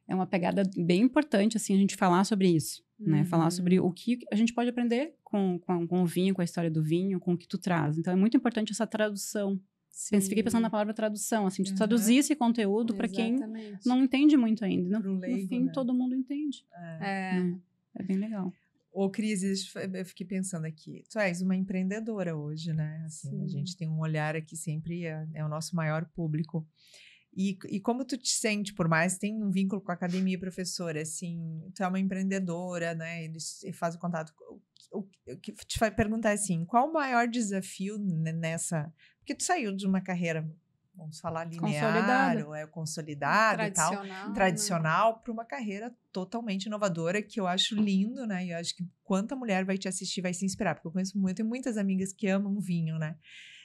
uma pegada bem importante, assim, a gente falar sobre isso, né? Falar sobre o que a gente pode aprender com o vinho, com a história do vinho, com o que tu traz. Então, é muito importante essa tradução. Fiquei pensando na palavra tradução, assim, de traduzir esse conteúdo para quem não entende muito ainda. No fim, né? Todo mundo entende. É bem legal. Ô, Cris, eu fiquei pensando aqui, tu és uma empreendedora hoje, né? Assim, a gente tem um olhar aqui sempre, é o nosso maior público. E como tu te sente, por mais que tenha um vínculo com a academia e professora, assim, tu é uma empreendedora, né? Eles fazem contato. O que te vai perguntar assim, qual o maior desafio nessa... Porque tu saiu de uma carreira, vamos falar, linear, ou consolidada e tal, tradicional, para uma carreira totalmente inovadora, que eu acho lindo, né? E eu acho que quanta mulher vai te assistir, vai se inspirar, porque eu tenho muitas amigas que amam vinho, né?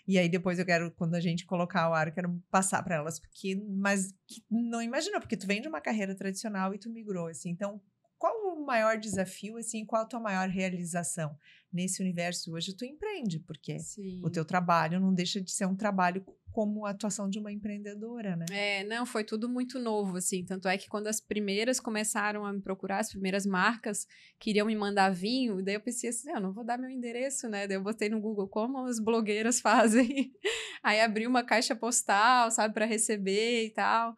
E aí depois eu quero, quando a gente colocar o ar, eu quero passar para elas, mas que não imagina, porque tu vem de uma carreira tradicional e tu migrou, assim. Então, qual o maior desafio, assim, qual a tua maior realização nesse universo? Hoje tu empreende, porque o teu trabalho não deixa de ser um trabalho como a atuação de uma empreendedora, né? Não, foi tudo muito novo, assim, tanto é que quando as primeiras começaram a me procurar, as primeiras marcas queriam me mandar vinho, daí eu pensei assim, eu não vou dar meu endereço, né, daí eu botei no Google como as blogueiras fazem, aí abri uma caixa postal, sabe, para receber e tal.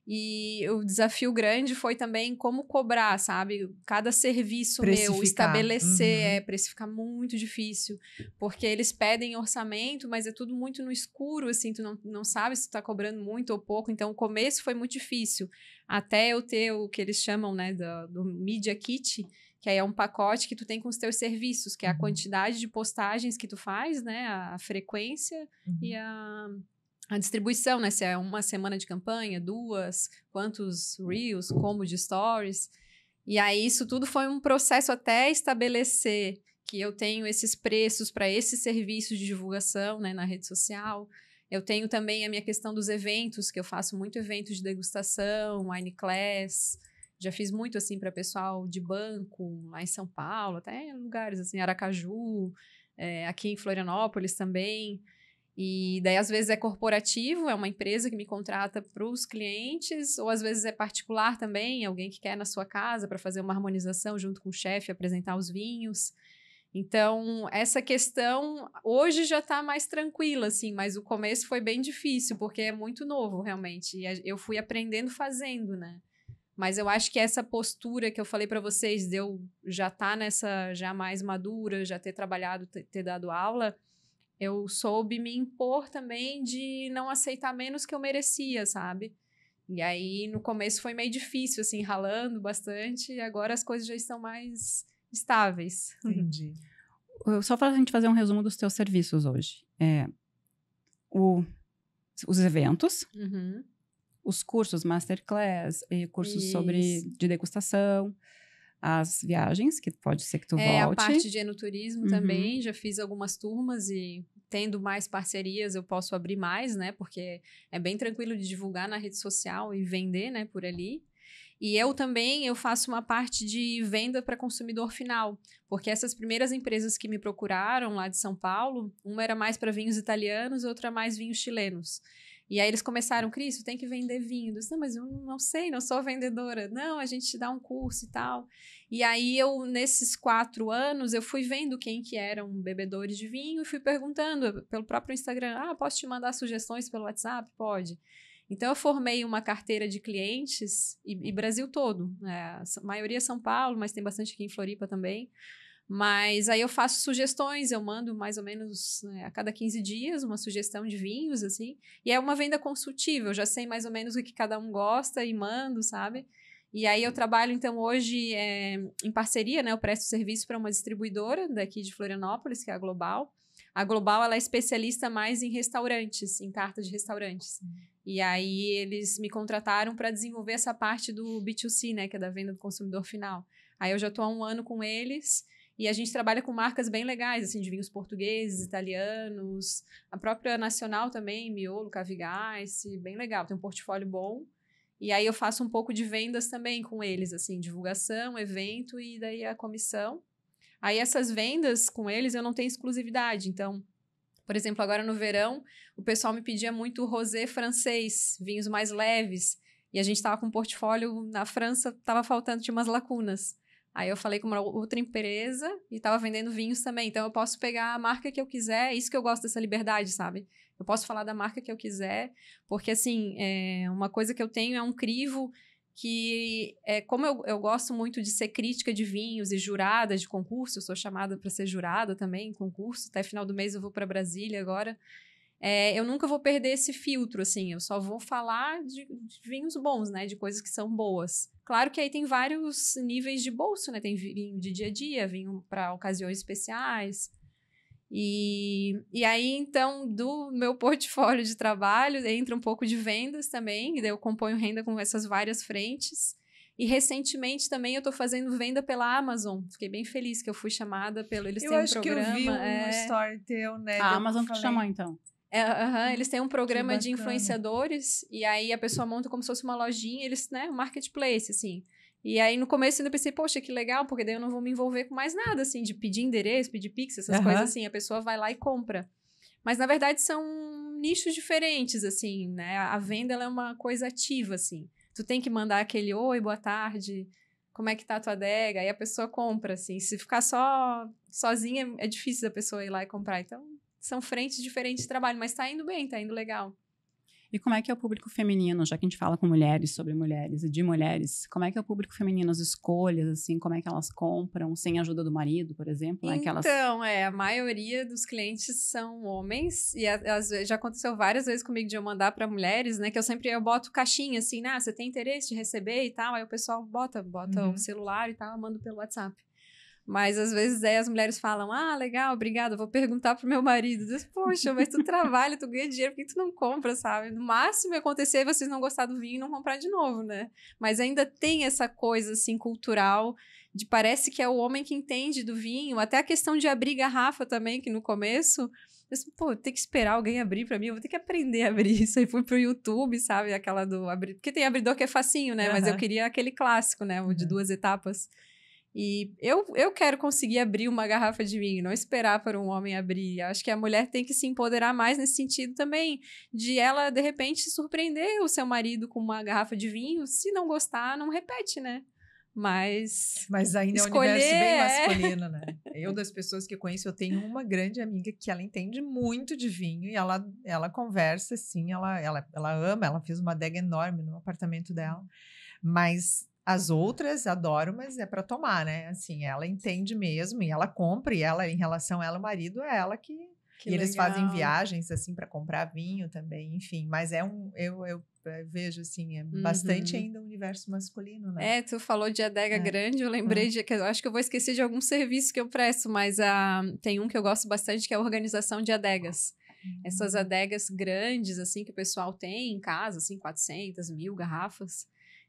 E o desafio grande foi também como cobrar, sabe? Cada serviço meu, estabelecer, precificar muito difícil, porque eles pedem orçamento, mas é tudo muito no escuro, assim, tu não sabe se tu tá cobrando muito ou pouco, então o começo foi muito difícil, até eu ter o que eles chamam, né, do Media Kit, que aí é um pacote que tu tem com os teus serviços, que é a quantidade de postagens que tu faz, né, a frequência e a distribuição, né? Se é uma semana de campanha, 2, quantos reels, como de stories. E aí isso tudo foi um processo até estabelecer que eu tenho esses preços para esses serviços de divulgação, né, na rede social. Eu tenho também a minha questão dos eventos, que eu faço muito evento de degustação, wine class. Já fiz muito assim para pessoal de banco, lá em São Paulo, até em lugares assim, Aracaju, aqui em Florianópolis também. E daí, às vezes, é corporativo, é uma empresa que me contrata para os clientes, ou às vezes é particular também, alguém que quer na sua casa para fazer uma harmonização junto com o chefe, apresentar os vinhos. Então, essa questão hoje já está mais tranquila, assim, mas o começo foi bem difícil, porque é muito novo, realmente. E eu fui aprendendo fazendo, né? Mas eu acho que essa postura que eu falei para vocês, de eu já estar nessa, já mais madura, já ter trabalhado, ter dado aula, eu soube me impor também de não aceitar menos que eu merecia, sabe? E aí, no começo foi meio difícil, assim, ralando bastante, e agora as coisas já estão mais estáveis. Entendi. Só para a gente fazer um resumo dos teus serviços hoje. Os eventos, os cursos masterclass, e cursos de degustação, as viagens, que pode ser que tu volte. A parte de enoturismo também, já fiz algumas turmas e tendo mais parcerias eu posso abrir mais, né? Porque é bem tranquilo de divulgar na rede social e vender, né, por ali. E eu também, eu faço uma parte de venda para consumidor final, porque essas primeiras empresas que me procuraram lá de São Paulo, uma era mais para vinhos italianos, outra mais vinhos chilenos. E aí eles começaram, Cris, tem que vender vinho. Eu disse, não, mas eu não sei, não sou vendedora. Não, a gente te dá um curso e tal. E aí eu, nesses 4 anos, eu fui vendo quem que eram bebedores de vinho e fui perguntando pelo próprio Instagram, posso te mandar sugestões pelo WhatsApp? Pode. Então, eu formei uma carteira de clientes e Brasil todo. A maioria é São Paulo, mas tem bastante aqui em Floripa também. Mas aí eu faço sugestões, eu mando mais ou menos a cada 15 dias uma sugestão de vinhos, assim. E é uma venda consultiva, eu já sei mais ou menos o que cada um gosta e mando, sabe? E aí eu trabalho, então, hoje em parceria, né? Eu presto serviço para uma distribuidora daqui de Florianópolis, que é a Global. A Global, ela é especialista mais em restaurantes, em carta de restaurantes. E aí eles me contrataram para desenvolver essa parte do B2C, né? Que é da venda do consumidor final. Aí eu já estou há 1 ano com eles. E a gente trabalha com marcas bem legais, assim, de vinhos portugueses, italianos, a própria nacional também, Miolo, Cavigás, bem legal, tem um portfólio bom. E aí eu faço um pouco de vendas também com eles, assim, divulgação, evento e daí a comissão. Aí essas vendas com eles eu não tenho exclusividade, então, por exemplo, agora no verão, o pessoal me pedia muito rosé francês, vinhos mais leves, e a gente estava com um portfólio na França, estava faltando, tinha umas lacunas. Aí eu falei com uma outra empresa e estava vendendo vinhos também. Então, eu posso pegar a marca que eu quiser. Isso que eu gosto dessa liberdade, sabe? Eu posso falar da marca que eu quiser. Porque, assim, uma coisa que eu tenho é um crivo que... como eu gosto muito de ser crítica de vinhos e jurada de concurso. Eu sou chamada para ser jurada também em concurso. Até final do mês eu vou para Brasília agora. Eu nunca vou perder esse filtro, assim. Eu só vou falar de vinhos bons, né? De coisas que são boas. Claro que aí tem vários níveis de bolso, né? Tem vinho de dia a dia, vinho para ocasiões especiais. E aí, então, do meu portfólio de trabalho, entra um pouco de vendas também. E daí eu componho renda com essas várias frentes. E recentemente também eu tô fazendo venda pela Amazon. Fiquei bem feliz que eu fui chamada pelo... Eles têm um programa... Eu acho que eu vi um story teu, né? A Amazon que te chamou, então. Eles têm um programa de influenciadores e aí a pessoa monta como se fosse uma lojinha, eles, né, um marketplace, assim. E aí, no começo, eu ainda pensei, poxa, que legal, porque daí eu não vou me envolver com mais nada, assim, de pedir endereço, pedir Pix, essas coisas assim. A pessoa vai lá e compra. Mas, na verdade, são nichos diferentes, assim, né? A venda, ela é uma coisa ativa, assim. Tu tem que mandar aquele, oi, boa tarde, como é que tá a tua adega? Aí a pessoa compra, assim. Se ficar sozinha, é difícil a pessoa ir lá e comprar. Então, são frentes diferentes de trabalho, mas tá indo bem, tá indo legal. E como é que é o público feminino, já que a gente fala com mulheres, sobre mulheres e de mulheres, como é que é o público feminino, as escolhas, assim, como é que elas compram, sem a ajuda do marido, por exemplo? Né, Então, a maioria dos clientes são homens, e às vezes, já aconteceu várias vezes comigo de eu mandar para mulheres, né, que eu boto caixinha, assim, né, você tem interesse de receber e tal, aí o pessoal bota o celular e tal, eu mando pelo WhatsApp. Mas às vezes as mulheres falam, legal, obrigada, vou perguntar pro meu marido. Diz, poxa, mas tu trabalha, tu ganha dinheiro, por que tu não compra, sabe? No máximo acontecer vocês não gostar do vinho e não comprar de novo, né? Mas ainda tem essa coisa, assim, cultural, de parece que é o homem que entende do vinho, até a questão de abrir garrafa também, que no começo... tem que esperar alguém abrir pra mim, eu vou ter que aprender a abrir isso. Aí fui pro YouTube, sabe? Aquela do abrir... Porque tem abridor que é facinho, né? Mas eu queria aquele clássico, né? O de 2 etapas. E eu quero conseguir abrir uma garrafa de vinho, não esperar para um homem abrir. Acho que a mulher tem que se empoderar mais nesse sentido também, de ela, de repente, surpreender o seu marido com uma garrafa de vinho. Se não gostar, não repete, né? Mas ainda escolher, é um universo bem masculino, né? Eu, das pessoas que eu conheço, eu tenho uma grande amiga que ela entende muito de vinho e ela conversa, assim, ela ama, ela fez uma adega enorme no apartamento dela, mas as outras adoram, mas é para tomar, né? Assim, ela entende mesmo e ela compra, e ela, em relação a ela, o marido é ela que e eles fazem viagens, assim, para comprar vinho também, enfim, mas eu vejo, assim, bastante ainda o universo masculino, né? Tu falou de adega grande, eu lembrei de que eu acho que eu vou esquecer de algum serviço que eu presto, mas tem um que eu gosto bastante, que é a organização de adegas. Essas adegas grandes, assim, que o pessoal tem em casa, assim, 400, 1000 garrafas.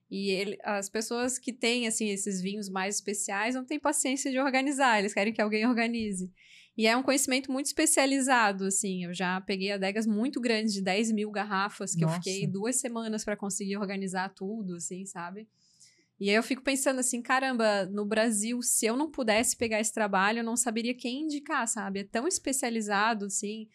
E as pessoas que têm, assim, esses vinhos mais especiais não têm paciência de organizar, eles querem que alguém organize. E é um conhecimento muito especializado, assim, eu já peguei adegas muito grandes, de 10.000 garrafas, que eu fiquei 2 semanas para conseguir organizar tudo, assim, sabe? E aí eu fico pensando assim, caramba, no Brasil, se eu não pudesse pegar esse trabalho, eu não saberia quem indicar, sabe? É tão especializado, assim...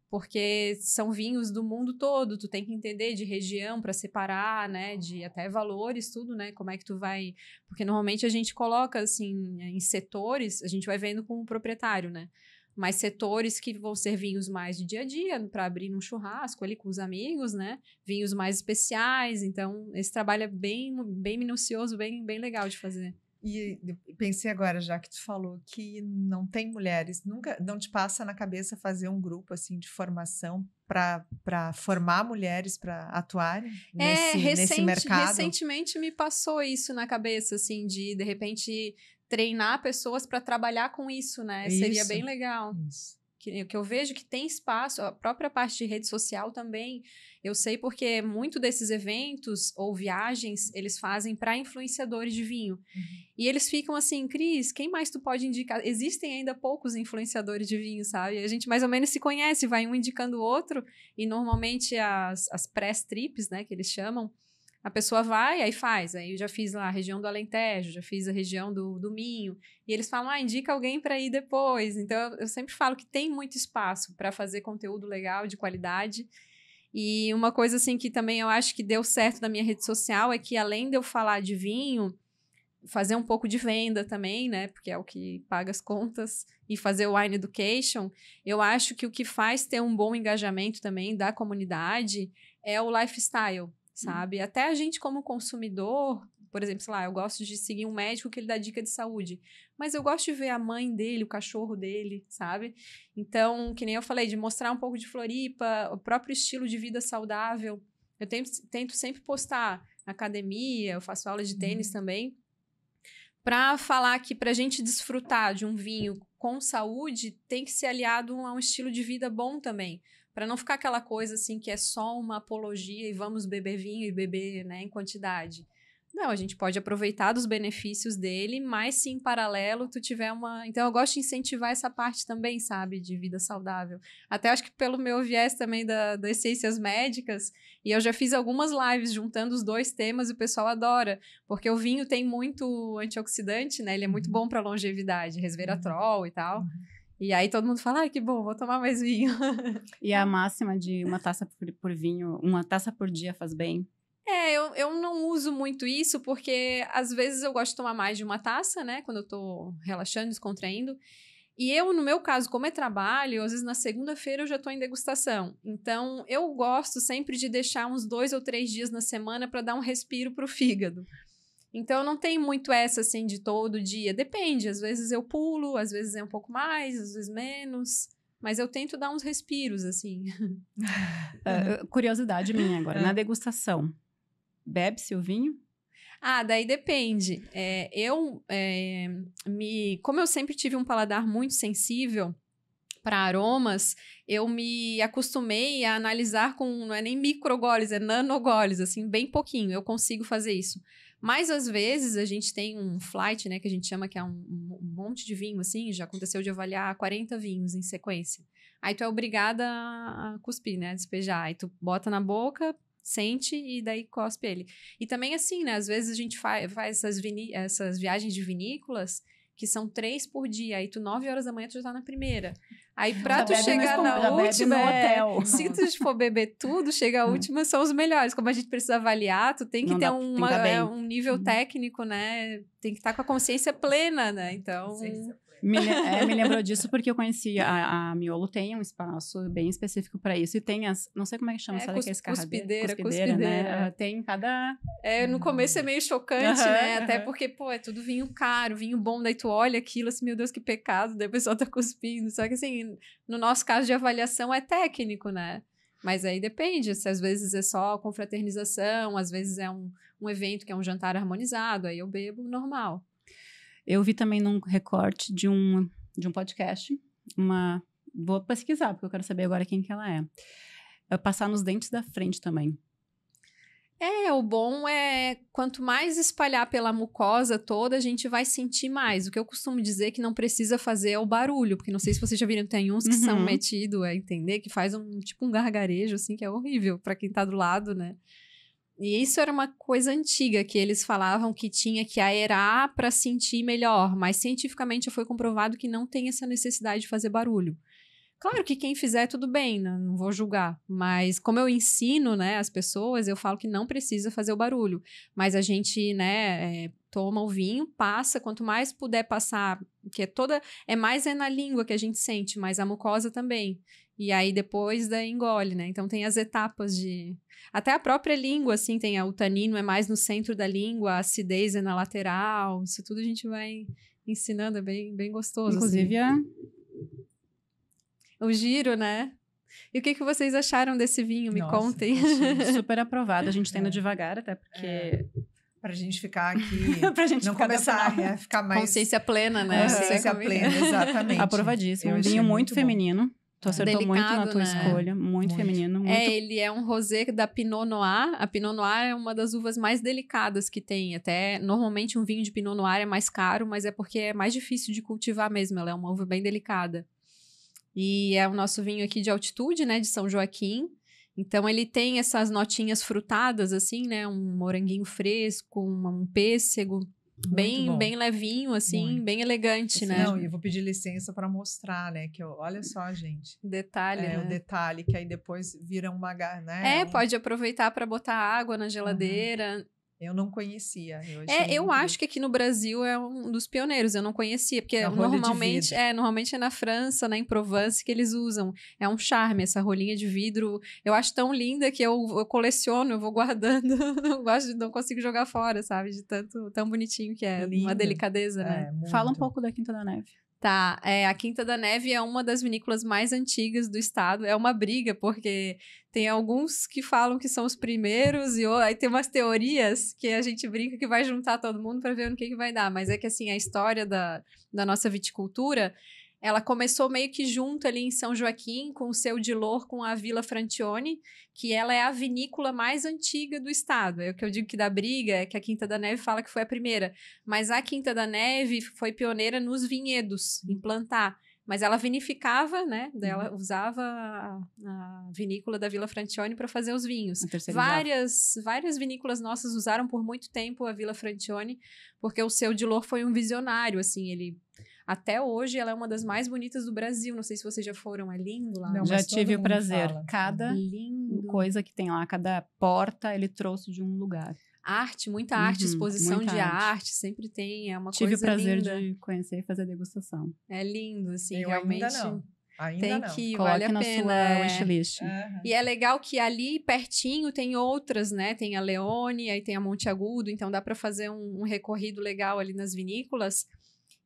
Porque são vinhos do mundo todo, tu tem que entender de região para separar, né, de até valores, tudo, né, como é que tu vai... Porque normalmente a gente coloca, assim, em setores, a gente vai vendo com o proprietário, né, mas setores que vão ser vinhos mais de dia a dia, para abrir num churrasco ali com os amigos, né, vinhos mais especiais, então esse trabalho é bem, bem minucioso, bem, bem legal de fazer. E pensei agora, já que tu falou que não tem mulheres, nunca não te passa na cabeça fazer um grupo assim de formação para formar mulheres para atuarem nesse mercado? Recentemente me passou isso na cabeça, assim, de repente treinar pessoas para trabalhar com isso, né? Isso. Seria bem legal. Isso. Que eu vejo que tem espaço, a própria parte de rede social também, eu sei porque muito desses eventos ou viagens, eles fazem para influenciadores de vinho. E eles ficam assim, Cris, quem mais tu pode indicar? Existem ainda poucos influenciadores de vinho, sabe? A gente mais ou menos se conhece, vai um indicando o outro, e normalmente as press trips, né, que eles chamam, a pessoa vai, aí faz. Aí eu já fiz lá a região do Alentejo, já fiz a região do Minho. E eles falam, indica alguém para ir depois. Então, eu sempre falo que tem muito espaço para fazer conteúdo legal, de qualidade. E uma coisa, assim, que também eu acho que deu certo na minha rede social é que, além de eu falar de vinho, fazer um pouco de venda também, né? Porque é o que paga as contas. E fazer o Wine Education. Eu acho que o que faz ter um bom engajamento também da comunidade é o lifestyle, sabe? Até a gente como consumidor, por exemplo, sei lá, eu gosto de seguir um médico que ele dá dica de saúde, mas eu gosto de ver a mãe dele, o cachorro dele, sabe? Então, que nem eu falei, de mostrar um pouco de Floripa, o próprio estilo de vida saudável. Eu tento sempre postar na academia, eu faço aula de tênis também, para falar que para a gente desfrutar de um vinho com saúde, tem que ser aliado a um estilo de vida bom também. Para não ficar aquela coisa assim que é só uma apologia e vamos beber vinho e beber, né, em quantidade. Não, a gente pode aproveitar dos benefícios dele, mas se em paralelo tu tiver uma... Então, eu gosto de incentivar essa parte também, sabe? De vida saudável. Até acho que pelo meu viés também das ciências médicas, e eu já fiz algumas lives juntando os dois temas e o pessoal adora, porque o vinho tem muito antioxidante, né? Ele é muito bom para longevidade, resveratrol e tal. E aí todo mundo fala, que bom, vou tomar mais vinho. E a máxima de uma taça por vinho, uma taça por dia faz bem? Eu não uso muito isso, porque às vezes eu gosto de tomar mais de uma taça, né? Quando eu tô relaxando, descontraindo. E eu, no meu caso, como é trabalho, às vezes na segunda-feira eu já tô em degustação. Então, eu gosto sempre de deixar uns 2 ou 3 dias na semana para dar um respiro pro fígado. Então, não tem muito essa, assim, de todo dia. Depende, às vezes eu pulo, às vezes é um pouco mais, às vezes menos. Mas eu tento dar uns respiros, assim. Curiosidade minha agora, na degustação, bebe-se o vinho? Daí depende. Como eu sempre tive um paladar muito sensível para aromas, eu me acostumei a analisar com, não é nem microgoles, é nanogoles, assim, bem pouquinho. Eu consigo fazer isso. Mas, às vezes, a gente tem um flight, né, que a gente chama que é um monte de vinho, assim, já aconteceu de avaliar 40 vinhos em sequência. Aí tu é obrigada a cuspir, né, a despejar. Aí tu bota na boca, sente e daí cospe ele. E também assim, né, às vezes a gente faz essas viagens de vinícolas que são 3 por dia. Aí tu, 9 horas da manhã, tu já tá na primeira. Aí pra tu chegar na última, se tu for beber tudo, chega a última, são os melhores. Como a gente precisa avaliar, tu tem que ter um nível técnico, né? Tem que estar com a consciência plena, né? Então... Me lembrou disso porque eu conheci a Miolo tem um espaço bem específico para isso e tem não sei como é que chama, sabe aqueles cuspideira, né? Tem cada... no começo é meio chocante, né? Até porque, é tudo vinho caro, vinho bom, daí tu olha aquilo assim, meu Deus, que pecado, daí a pessoa tá cuspindo. Só que assim, no nosso caso de avaliação é técnico, né? Mas aí depende, se às vezes é só confraternização, às vezes é um evento que é um jantar harmonizado, aí eu bebo normal. Eu vi também num recorte de um podcast, vou pesquisar, porque eu quero saber agora quem que ela é. Passar nos dentes da frente também. O bom é, quanto mais espalhar pela mucosa toda, a gente vai sentir mais. O que eu costumo dizer que não precisa fazer é o barulho, porque não sei se vocês já viram, tem uns que são metidos a entender, que faz um gargarejo, assim, que é horrível para quem tá do lado, né? E isso era uma coisa antiga, que eles falavam que tinha que aerar para sentir melhor, mas cientificamente foi comprovado que não tem essa necessidade de fazer barulho. Claro que quem fizer, tudo bem, não vou julgar, mas como eu ensino, né, as pessoas, eu falo que não precisa fazer o barulho, mas a gente, né, toma o vinho, passa, quanto mais puder passar, que mais na língua que a gente sente, mas a mucosa também. E aí depois engole, né? Então tem as etapas até a própria língua, assim, o tanino é mais no centro da língua, a acidez é na lateral, isso tudo a gente vai ensinando, é bem, bem gostoso. Inclusive assim. O giro, né? E o que vocês acharam desse vinho? Me contem. Super aprovado, a gente tá indo devagar, até porque... Pra gente ficar aqui, pra gente não começar a ficar mais... Consciência plena, né? Consciência plena, exatamente. Aprovadíssimo. Um vinho muito feminino. Tu acertou muito na tua escolha. Muito feminino. Muito... ele é um rosé da Pinot Noir. A Pinot Noir é uma das uvas mais delicadas que tem. Até, normalmente, um vinho de Pinot Noir é mais caro, mas é porque é mais difícil de cultivar mesmo. Ela é uma uva bem delicada. E é o nosso vinho aqui de altitude, né? De São Joaquim. Então, ele tem essas notinhas frutadas, assim, né? Um moranguinho fresco, um pêssego. Bem levinho, assim, bem elegante, né? Não, e eu vou pedir licença para mostrar, né? Que olha só, gente. Detalhe, né? O detalhe, que aí depois vira uma, né? Pode aproveitar para botar água na geladeira. Eu não conhecia. Eu acho que aqui no Brasil é um dos pioneiros. Eu não conhecia, porque normalmente é na França, em Provence, que eles usam. É um charme essa rolinha de vidro. Eu acho tão linda que eu coleciono, eu vou guardando. Não consigo jogar fora, sabe? De tão bonitinho que é. Uma delicadeza, né? Fala um pouco da Quinta da Neve. Tá, a Quinta da Neve é uma das vinícolas mais antigas do estado. É uma briga, porque tem alguns que falam que são os primeiros, e aí tem umas teorias que a gente brinca que vai juntar todo mundo para ver no que vai dar. Mas é que, assim, a história da nossa viticultura ela começou meio que junto ali em São Joaquim, com o Seu de Lor, com a Vila Francione, que ela é a vinícola mais antiga do estado. É o que eu digo que dá briga, é que a Quinta da Neve fala que foi a primeira. Mas a Quinta da Neve foi pioneira nos vinhedos, em plantar. Mas ela vinificava, né? Ela usava a vinícola da Vila Francione para fazer os vinhos. Várias vinícolas nossas usaram por muito tempo a Vila Francione, porque o Seu de Lor foi um visionário, assim, ele... Até hoje, ela é uma das mais bonitas do Brasil. Não sei se vocês já foram, é lindo lá. Não, Já tive o prazer. Fala. Cada coisa que tem lá, cada porta, ele trouxe de um lugar. Arte, muita arte, exposição muita de arte. Sempre tem, é uma Tive coisa o prazer linda. de conhecer e fazer degustação. É lindo, assim, Eu realmente. ainda não. Ainda tem não. que, Coloque vale a na pena. sua wishlist. E é legal que ali pertinho tem outras, né? Tem a Leone, aí tem a Monte Agudo, então dá para fazer um recorrido legal ali nas vinícolas.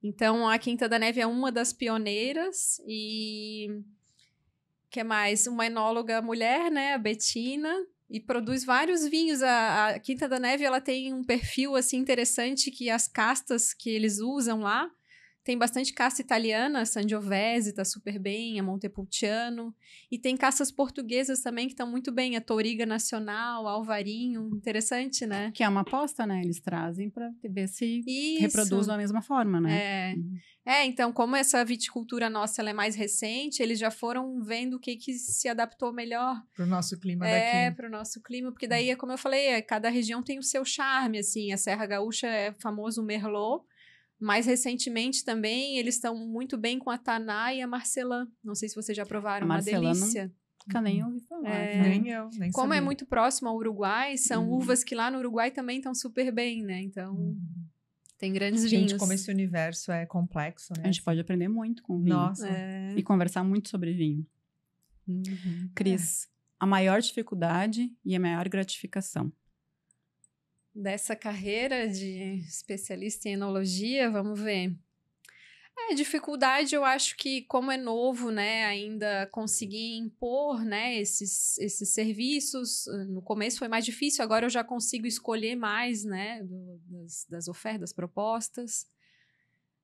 Então, a Quinta da Neve é uma das pioneiras e... que mais? Uma enóloga mulher, né? A Bettina, e produz vários vinhos. A Quinta da Neve, ela tem um perfil, assim, interessante, que as castas que eles usam lá, tem bastante casta italiana, a Sangiovese tá super bem, a Montepulciano, e tem castas portuguesas também que estão muito bem, a Touriga Nacional, a Alvarinho, interessante, né? Que é uma aposta, né? Eles trazem para ver se Isso. reproduz da mesma forma, né? Então, como essa viticultura nossa ela é mais recente, eles já foram vendo o que se adaptou melhor. Pro nosso clima daqui. Pro nosso clima, porque daí, como eu falei, cada região tem o seu charme, assim, a Serra Gaúcha é famoso Merlot, mais recentemente também, eles estão muito bem com a Taná e a Marcelin. Não sei se vocês já provaram, uma delícia. Nunca nem ouvi falar. Nem eu, nem Como sabia. é muito próximo ao Uruguai, são uvas que lá no Uruguai também estão super bem, né? Então, tem grandes vinhos. Gente, como esse universo é complexo, né? A gente pode aprender muito com vinho. Nossa. E conversar muito sobre vinho. Cris, a maior dificuldade e a maior gratificação. Dessa carreira de especialista em enologia, vamos ver. Dificuldade, eu acho que como é novo, né, ainda conseguir impor, né, esses serviços. No começo foi mais difícil, agora eu já consigo escolher mais, né, das ofertas, das propostas.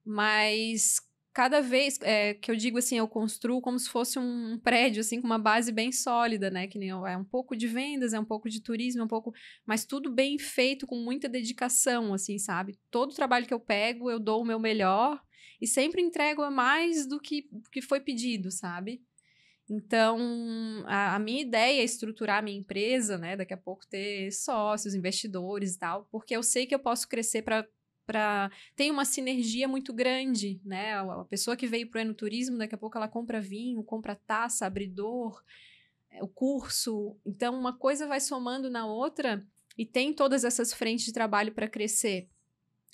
Mas cada vez que eu digo assim, eu construo como se fosse um prédio, assim, com uma base bem sólida, né? Que nem é um pouco de vendas, é um pouco de turismo, é um pouco... Mas tudo bem feito, com muita dedicação, assim, sabe? Todo trabalho que eu pego, eu dou o meu melhor e sempre entrego a mais do que foi pedido, sabe? Então, a minha ideia é estruturar a minha empresa, né? Daqui a pouco ter sócios, investidores e tal, porque eu sei que eu posso crescer tem uma sinergia muito grande, né? A pessoa que veio para o enoturismo, daqui a pouco ela compra vinho, compra taça, abridor, o curso. Então, uma coisa vai somando na outra e tem todas essas frentes de trabalho para crescer.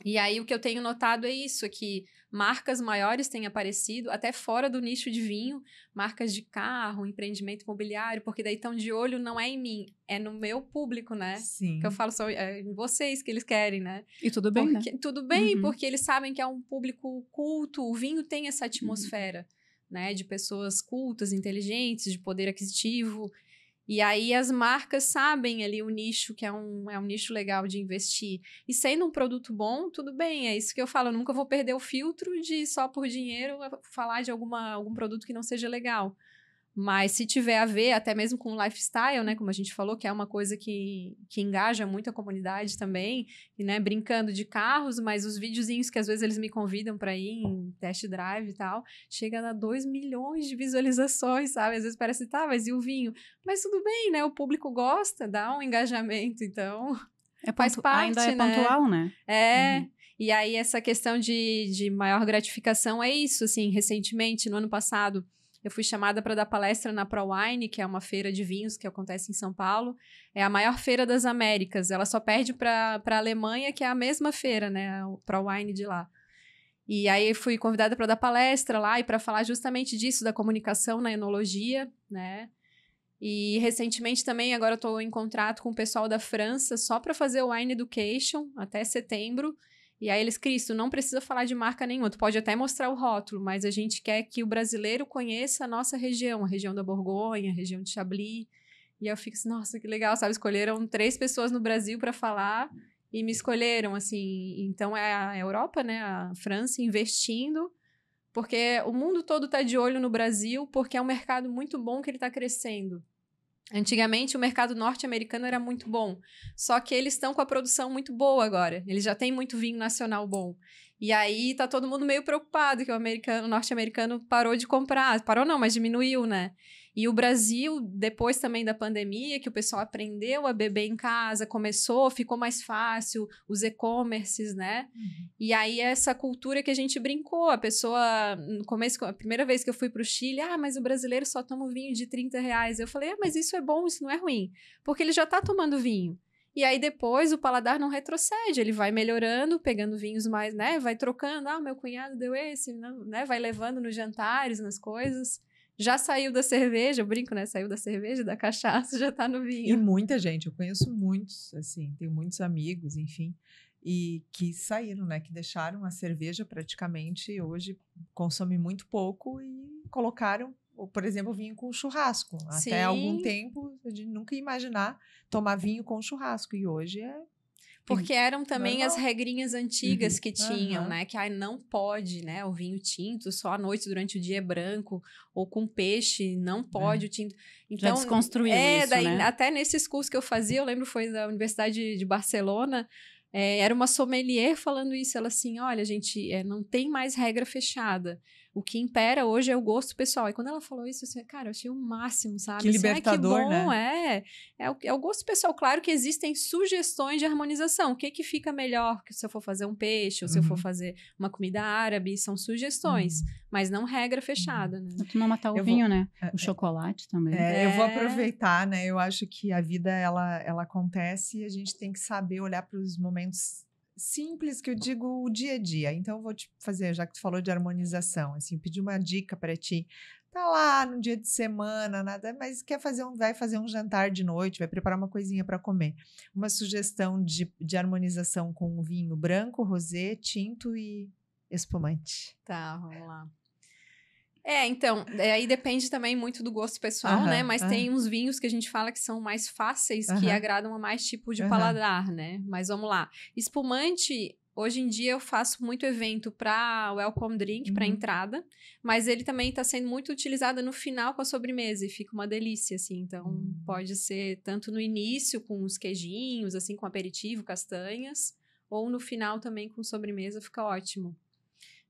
E aí, o que eu tenho notado é isso, que marcas maiores têm aparecido, até fora do nicho de vinho, marcas de carro, empreendimento imobiliário, porque daí estão de olho, não é em mim, é no meu público, né? Sim. Que eu falo só em vocês que eles querem, né? E tudo bem, né? Tudo bem, porque eles sabem que é um público culto, o vinho tem essa atmosfera, né? De pessoas cultas, inteligentes, de poder aquisitivo. E aí as marcas sabem ali o nicho, que é um nicho legal de investir. E sendo um produto bom, tudo bem, é isso que eu falo, eu nunca vou perder o filtro de só por dinheiro falar de algum produto que não seja legal. Mas se tiver a ver, até mesmo com lifestyle, né, como a gente falou, que é uma coisa que engaja muito a comunidade também, e, né, brincando de carros, mas os videozinhos que às vezes eles me convidam para ir em test drive e tal, chega a 2 milhões de visualizações, sabe? Às vezes parece, tá, mas e o vinho? Mas tudo bem, né? O público gosta, dá um engajamento, então faz parte, ainda é pontual, né? E aí essa questão de maior gratificação é isso, assim, recentemente, no ano passado, eu fui chamada para dar palestra na ProWine, que é uma feira de vinhos que acontece em São Paulo. É a maior feira das Américas. Ela só perde para a Alemanha, que é a mesma feira, né? O ProWine de lá. E aí fui convidada para dar palestra lá e para falar justamente disso, da comunicação na enologia, né? E recentemente também, agora eu estou em contrato com o pessoal da França só para fazer o Wine Education até setembro. E aí eles, Cristo, não precisa falar de marca nenhuma, tu pode até mostrar o rótulo, mas a gente quer que o brasileiro conheça a nossa região, a região da Borgonha, a região de Chablis. E eu fico assim, nossa, que legal, sabe? Escolheram 3 pessoas no Brasil para falar e me escolheram, assim. Então é a Europa, né, a França investindo Porque o mundo todo está de olho no Brasil, porque é um mercado muito bom que ele está crescendo. Antigamente, o mercado norte-americano era muito bom, só que eles estão com a produção muito boa agora. Eles já têm muito vinho nacional bom. E aí, tá todo mundo meio preocupado que o norte-americano parou de comprar. Parou não, mas diminuiu, né? E o Brasil, depois também da pandemia, que o pessoal aprendeu a beber em casa, ficou mais fácil, os e-commerces, né? E aí, essa cultura que a gente brincou, a pessoa, no começo, a primeira vez que eu fui pro Chile, mas o brasileiro só toma vinho de R$30. Eu falei, mas isso é bom, isso não é ruim, porque ele já tá tomando vinho. E aí, depois, o paladar não retrocede, ele vai melhorando, pegando vinhos mais, né? Vai trocando, meu cunhado deu esse, né? Vai levando nos jantares, nas coisas. Já saiu da cerveja, eu brinco, né? Saiu da cerveja, da cachaça, já tá no vinho. E muita gente, eu conheço muitos, assim, tenho muitos amigos, enfim, e que saíram, né? Que deixaram a cerveja praticamente, hoje consomem muito pouco e colocaram, por exemplo, vinho com churrasco. Sim. Até algum tempo, a gente nunca ia imaginar tomar vinho com churrasco, e hoje é... Porque eram também normal. as regrinhas antigas que tinham, né? Que não pode, né? O vinho tinto, só à noite, durante o dia é branco, ou com peixe, não pode o tinto. Então, já desconstruiu isso, daí, né? Até nesses cursos que eu fazia, eu lembro, foi da Universidade de Barcelona, era uma sommelier falando isso, ela assim, olha, gente, não tem mais regra fechada. O que impera hoje é o gosto pessoal. E quando ela falou isso, assim, cara, eu achei o máximo, sabe? Que libertador, que bom, né? É o gosto pessoal. Claro que existem sugestões de harmonização. O que fica melhor se eu for fazer um peixe, ou se eu for fazer uma comida árabe, são sugestões, mas não regra fechada, né? Tu não matar o vinho, né? O chocolate também. Eu vou aproveitar, né? Eu acho que a vida, ela acontece e a gente tem que saber olhar para os momentos simples, que eu digo o dia a dia. Então, eu vou te fazer, já que tu falou de harmonização, assim, pedir uma dica para ti. Tá lá no dia de semana, nada, mas vai fazer um jantar de noite, vai preparar uma coisinha para comer. Uma sugestão de harmonização com vinho branco, rosé, tinto e espumante. Tá, vamos lá. Então, aí depende também muito do gosto pessoal, né? Mas tem uns vinhos que a gente fala que são mais fáceis, que agradam a mais tipo de paladar, né? Mas vamos lá. Espumante, hoje em dia eu faço muito evento para welcome drink, para entrada, mas ele também está sendo muito utilizado no final com a sobremesa e fica uma delícia, assim. Então, pode ser tanto no início com os queijinhos, assim, com aperitivo, castanhas, ou no final também com sobremesa, fica ótimo.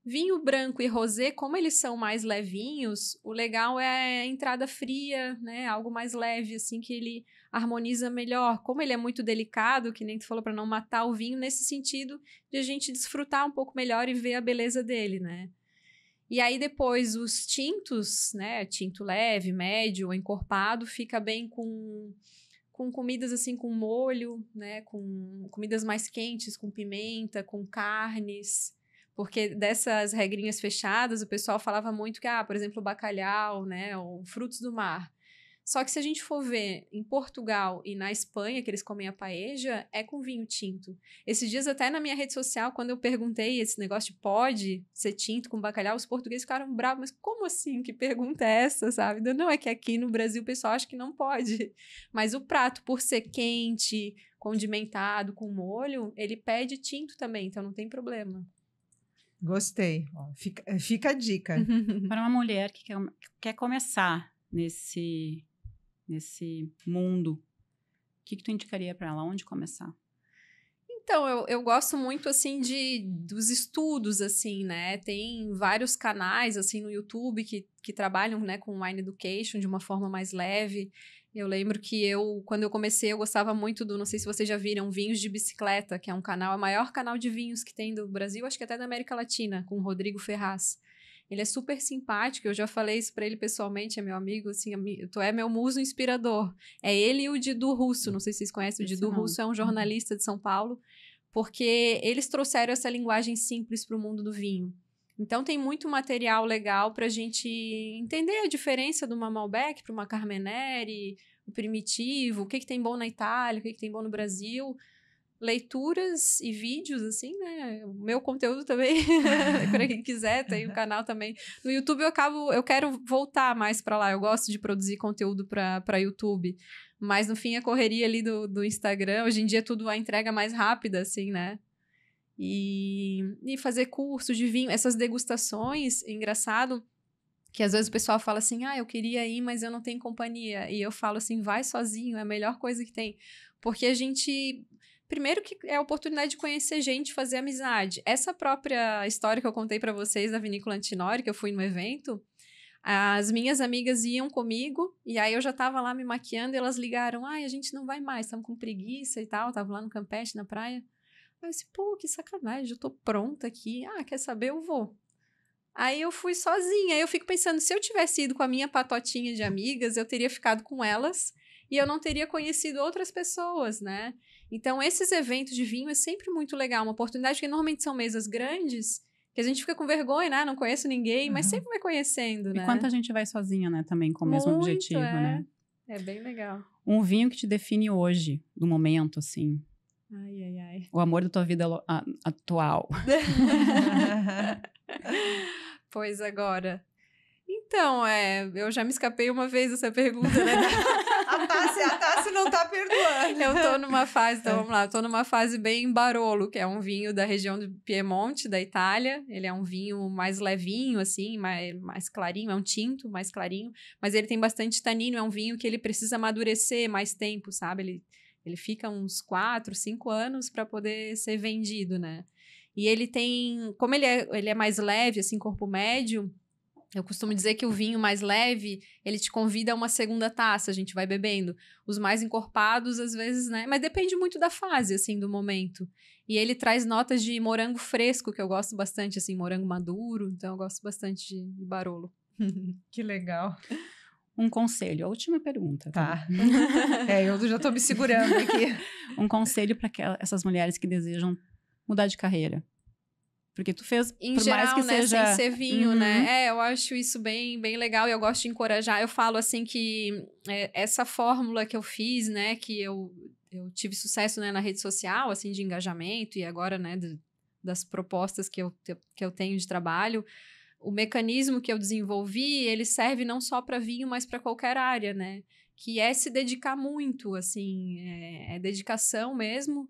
Vinho branco e rosé, como eles são mais levinhos, o legal é a entrada fria, né? Algo mais leve, assim, que ele harmoniza melhor. Como ele é muito delicado, que nem tu falou, para não matar o vinho, nesse sentido de a gente desfrutar um pouco melhor e ver a beleza dele, né? E aí depois os tintos, né? Tinto leve, médio, encorpado, fica bem com comidas assim, com molho, né? Com comidas mais quentes, com pimenta, com carnes. Porque dessas regrinhas fechadas, o pessoal falava muito que, por exemplo, o bacalhau, né, ou frutos do mar. Só que se a gente for ver em Portugal e na Espanha, que eles comem a paella, é com vinho tinto. Esses dias, até na minha rede social, quando eu perguntei esse negócio de pode ser tinto com bacalhau, os portugueses ficaram bravos, mas como assim? Que pergunta é essa, sabe? Não, é que aqui no Brasil o pessoal acha que não pode. Mas o prato, por ser quente, condimentado, com molho, ele pede tinto também, então não tem problema. Gostei. Fica a dica. Para uma mulher que quer começar nesse mundo, o que tu indicaria para ela? Onde começar? Então, eu gosto muito, assim, dos estudos, assim, né? Tem vários canais, assim, no YouTube que trabalham, né, com Wine Education de uma forma mais leve. Eu lembro que quando eu comecei, eu gostava muito não sei se vocês já viram, Vinhos de Bicicleta, que é um canal, o maior canal de vinhos que tem do Brasil, acho que até da América Latina, com o Rodrigo Ferraz. Ele é super simpático, eu já falei isso pra ele pessoalmente, é meu amigo, assim, tu é meu muso inspirador. É ele e o Didu Russo, não sei se vocês conhecem, o Didu Russo é um jornalista de São Paulo, porque eles trouxeram essa linguagem simples para o mundo do vinho. Então, tem muito material legal para a gente entender a diferença de uma Malbec para uma Carmenere, o primitivo, o que tem bom na Itália, o que tem bom no Brasil. Leituras e vídeos, assim, né? O meu conteúdo também, para quem quiser, tem um canal também. No YouTube eu quero voltar mais para lá. Eu gosto de produzir conteúdo para YouTube. Mas, no fim, a correria ali do Instagram, hoje em dia tudo a entrega mais rápida, assim, né? E fazer curso de vinho, essas degustações, engraçado, que às vezes o pessoal fala assim, eu queria ir, mas eu não tenho companhia. E eu falo assim, vai sozinho, é a melhor coisa que tem. Porque a gente... Primeiro que é a oportunidade de conhecer gente, fazer amizade. Essa própria história que eu contei pra vocês da Vinícola Antinori, que eu fui no evento, as minhas amigas iam comigo, e aí eu já tava lá me maquiando, e elas ligaram, a gente não vai mais, estamos com preguiça e tal, tava lá no Campeche, na praia. Aí eu disse, pô, que sacanagem, eu tô pronta aqui, quer saber, eu vou. Aí eu fui sozinha, aí eu fico pensando, se eu tivesse ido com a minha patotinha de amigas, eu teria ficado com elas, e eu não teria conhecido outras pessoas, né? Então, esses eventos de vinho é sempre muito legal, uma oportunidade, porque normalmente são mesas grandes, que a gente fica com vergonha, né? Não conheço ninguém, mas sempre vai conhecendo, né? E quanta gente vai sozinha, né? Também com o mesmo objetivo, né? É bem legal. Um vinho que te define hoje, no momento, assim. Ai. O amor da tua vida atual. Pois agora... Então, eu já me escapei uma vez dessa pergunta, né? A Tassi não tá perdoando. Eu tô numa fase, então vamos lá, eu tô numa fase bem Barolo, que é um vinho da região do Piemonte, da Itália. Ele é um vinho mais levinho, assim, mais clarinho, é um tinto mais clarinho, mas ele tem bastante tanino, é um vinho que ele precisa amadurecer mais tempo, sabe? Ele fica uns 4, 5 anos para poder ser vendido, né? E ele tem, como ele é mais leve, assim, corpo médio, eu costumo dizer que o vinho mais leve, ele te convida a uma segunda taça, a gente vai bebendo. Os mais encorpados, às vezes, né? Mas depende muito da fase, assim, do momento. E ele traz notas de morango fresco, que eu gosto bastante, assim, morango maduro. Então, eu gosto bastante de Barolo. Que legal. Um conselho, a última pergunta. Tá. Eu já tô me segurando aqui. Um conselho para essas mulheres que desejam mudar de carreira. Porque tu fez, em por geral, mais que né, seja... sem ser vinho, né? Eu acho isso bem, bem legal e eu gosto de encorajar. Eu falo, assim, que essa fórmula que eu fiz, né, que eu tive sucesso, né, na rede social, assim, de engajamento e agora, né, das propostas que eu tenho de trabalho, o mecanismo que eu desenvolvi, ele serve não só para vinho, mas para qualquer área, né? Que é se dedicar muito, assim, é dedicação mesmo.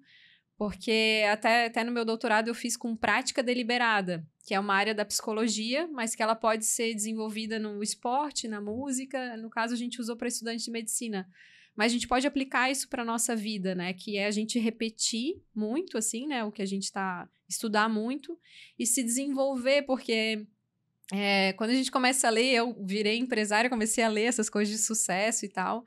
Porque até no meu doutorado eu fiz com prática deliberada, que é uma área da psicologia, mas que ela pode ser desenvolvida no esporte, na música. No caso, a gente usou para estudante de medicina. Mas a gente pode aplicar isso para a nossa vida, né? Que é a gente repetir muito, assim, né? O que a gente estudar muito e se desenvolver, porque quando a gente começa a ler, eu virei empresária, comecei a ler essas coisas de sucesso e tal.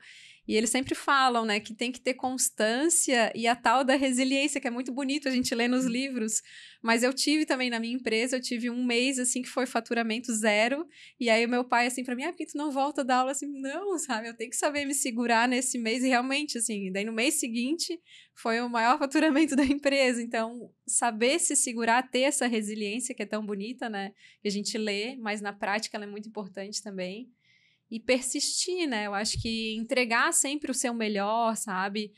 E eles sempre falam, né, que tem que ter constância e a tal da resiliência, que é muito bonito a gente ler nos livros. Mas eu tive também na minha empresa, eu tive um mês, assim, que foi faturamento 0. E aí o meu pai, assim, pra mim, por que tu não volta da aula? Assim, não, sabe, eu tenho que saber me segurar nesse mês. E realmente, assim, daí no mês seguinte foi o maior faturamento da empresa. Então, saber se segurar, ter essa resiliência que é tão bonita, né, que a gente lê, mas na prática ela é muito importante também. E persistir, né? Eu acho que entregar sempre o seu melhor, sabe?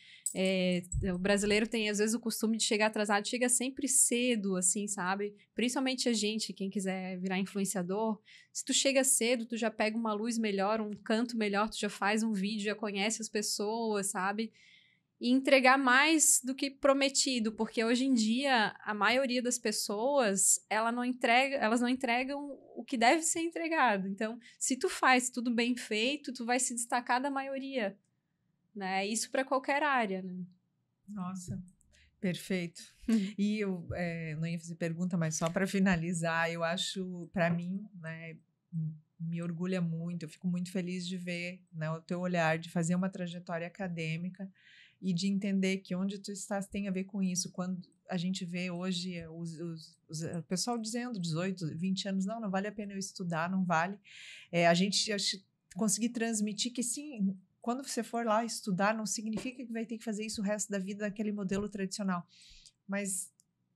O brasileiro tem, às vezes, o costume de chegar atrasado, chega sempre cedo, assim, sabe? Principalmente a gente, quem quiser virar influenciador. Se tu chega cedo, tu já pega uma luz melhor, um canto melhor, tu já faz um vídeo, já conhece as pessoas, sabe? E entregar mais do que prometido, porque hoje em dia a maioria das pessoas elas não entregam o que deve ser entregado. Então, se tu faz tudo bem feito, tu vai se destacar da maioria, né? Isso para qualquer área, né? Nossa, perfeito. E eu não ia fazer pergunta, mas só para finalizar, eu acho, para mim, né, me orgulha muito, eu fico muito feliz de ver, né, o teu olhar, de fazer uma trajetória acadêmica e de entender que onde tu estás tem a ver com isso. Quando a gente vê hoje o pessoal dizendo 18, 20 anos, não vale a pena eu estudar, não vale. A gente conseguir transmitir que sim, quando você for lá estudar, não significa que vai ter que fazer isso o resto da vida daquele modelo tradicional. Mas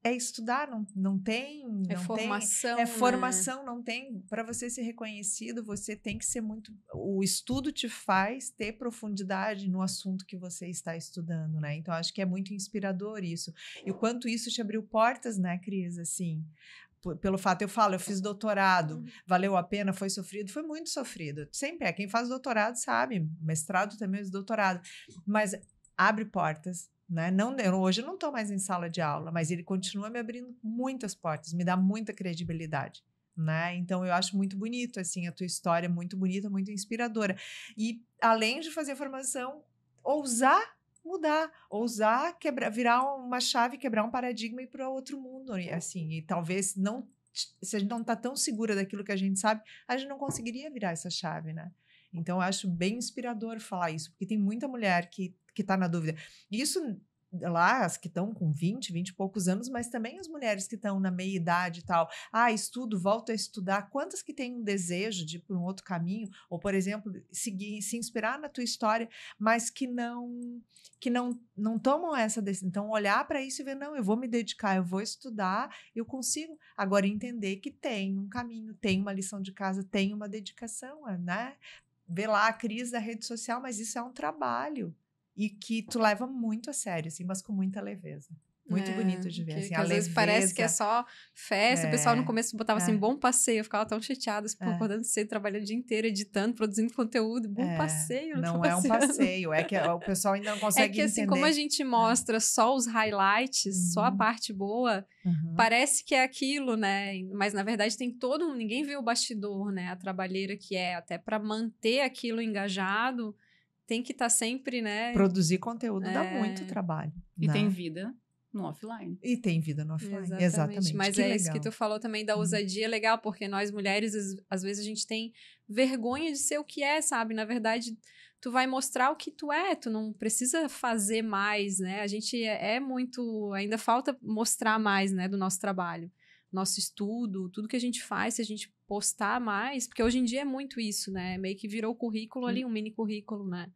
estudar, não tem... formação, né? Formação, não tem. Para você ser reconhecido, você tem que ser muito... O estudo te faz ter profundidade no assunto que você está estudando, né? Então, acho que é muito inspirador isso. E o quanto isso te abriu portas, né, Cris? Assim, pelo fato, eu fiz doutorado, valeu a pena, foi sofrido? Foi muito sofrido. Sempre é. Quem faz doutorado sabe. Mestrado também é doutorado. Mas abre portas, né? Hoje eu não estou mais em sala de aula, mas ele continua me abrindo muitas portas, me dá muita credibilidade, né? Então eu acho muito bonito, assim, a tua história é muito bonita, muito inspiradora. E além de fazer formação, ousar mudar, ousar virar uma chave, quebrar um paradigma e ir para outro mundo, assim, e talvez não, se a gente não está tão segura daquilo que a gente sabe, a gente não conseguiria virar essa chave, né? Então eu acho bem inspirador falar isso, porque tem muita mulher que está na dúvida. Isso lá, as que estão com 20 e poucos anos, mas também as mulheres que estão na meia-idade e tal. Estudo, volto a estudar. Quantas que têm um desejo de ir por um outro caminho? Ou, por exemplo, se inspirar na tua história, mas que não tomam essa decisão. Então, olhar para isso e ver, não, eu vou me dedicar, eu vou estudar, eu consigo. Agora, entender que tem um caminho, tem uma lição de casa, tem uma dedicação, né? Ver lá a crise da rede social, mas isso é um trabalho. E que tu leva muito a sério, assim, mas com muita leveza. Muito bonito de ver, assim, que a às leveza. vezes parece que é só festa, o pessoal no começo botava assim, bom passeio, eu ficava tão chateada, assim, acordando cedo, trabalhando o dia inteiro, editando, produzindo conteúdo, bom passeio. Não é um passeio, é que o pessoal ainda não consegue entender. É que assim, como a gente mostra só os highlights, só a parte boa, parece que é aquilo, né? Mas na verdade tem ninguém vê o bastidor, né? A trabalheira que é, até para manter aquilo engajado, tem que estar sempre, né? Produzir conteúdo dá muito trabalho. E tem vida no offline. E tem vida no offline, exatamente. Mas que é legal. Isso que tu falou também da ousadia, é legal, porque nós mulheres, às vezes a gente tem vergonha de ser o que é, sabe? Na verdade, tu vai mostrar o que tu é, tu não precisa fazer mais, né? A gente ainda falta mostrar mais, né, do nosso trabalho. Nosso estudo, tudo que a gente faz, se a gente postar mais, porque hoje em dia é muito isso, né? Meio que virou o currículo ali, um mini currículo, né?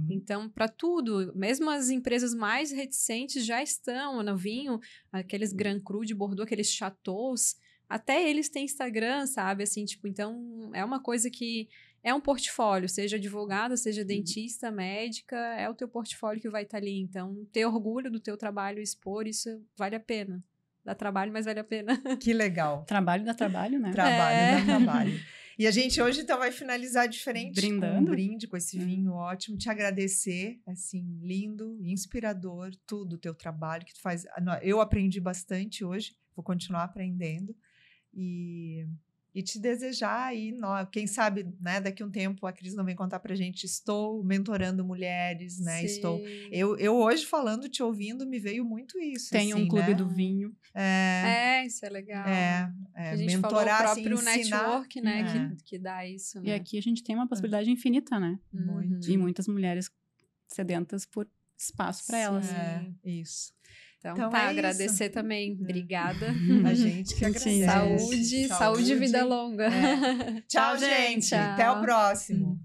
Então, para tudo, mesmo as empresas mais reticentes já estão no vinho, aqueles Grand Cru de Bordeaux, aqueles chateaus, até eles têm Instagram, sabe? Assim, tipo, então é uma coisa que é um portfólio, seja advogada, seja dentista, médica, é o teu portfólio que vai estar ali. Então, ter orgulho do teu trabalho, expor, isso vale a pena. Dá trabalho, mas vale a pena. Que legal. Trabalho dá trabalho, né? Trabalho dá trabalho. E a gente hoje, então, vai finalizar diferente. Brindando. Com um brinde, com esse vinho ótimo. Te agradecer, assim, lindo, inspirador, tudo o teu trabalho que tu faz. Eu aprendi bastante hoje, vou continuar aprendendo. E te desejar aí, quem sabe, né, daqui a um tempo a Cris não vem contar pra gente, estou mentorando mulheres, né, eu hoje falando, te ouvindo, me veio muito isso. Tem assim, um clube né? do vinho. Isso é legal. A gente mentorar, falou o próprio assim, ensinar, network, né, que dá isso, né? E aqui a gente tem uma possibilidade infinita, né? Muito. E muitas mulheres sedentas por espaço para elas. Isso. Então tá, agradecer também. Obrigada. A gente que agradece. Saúde e vida longa. Tchau, gente. Até o próximo.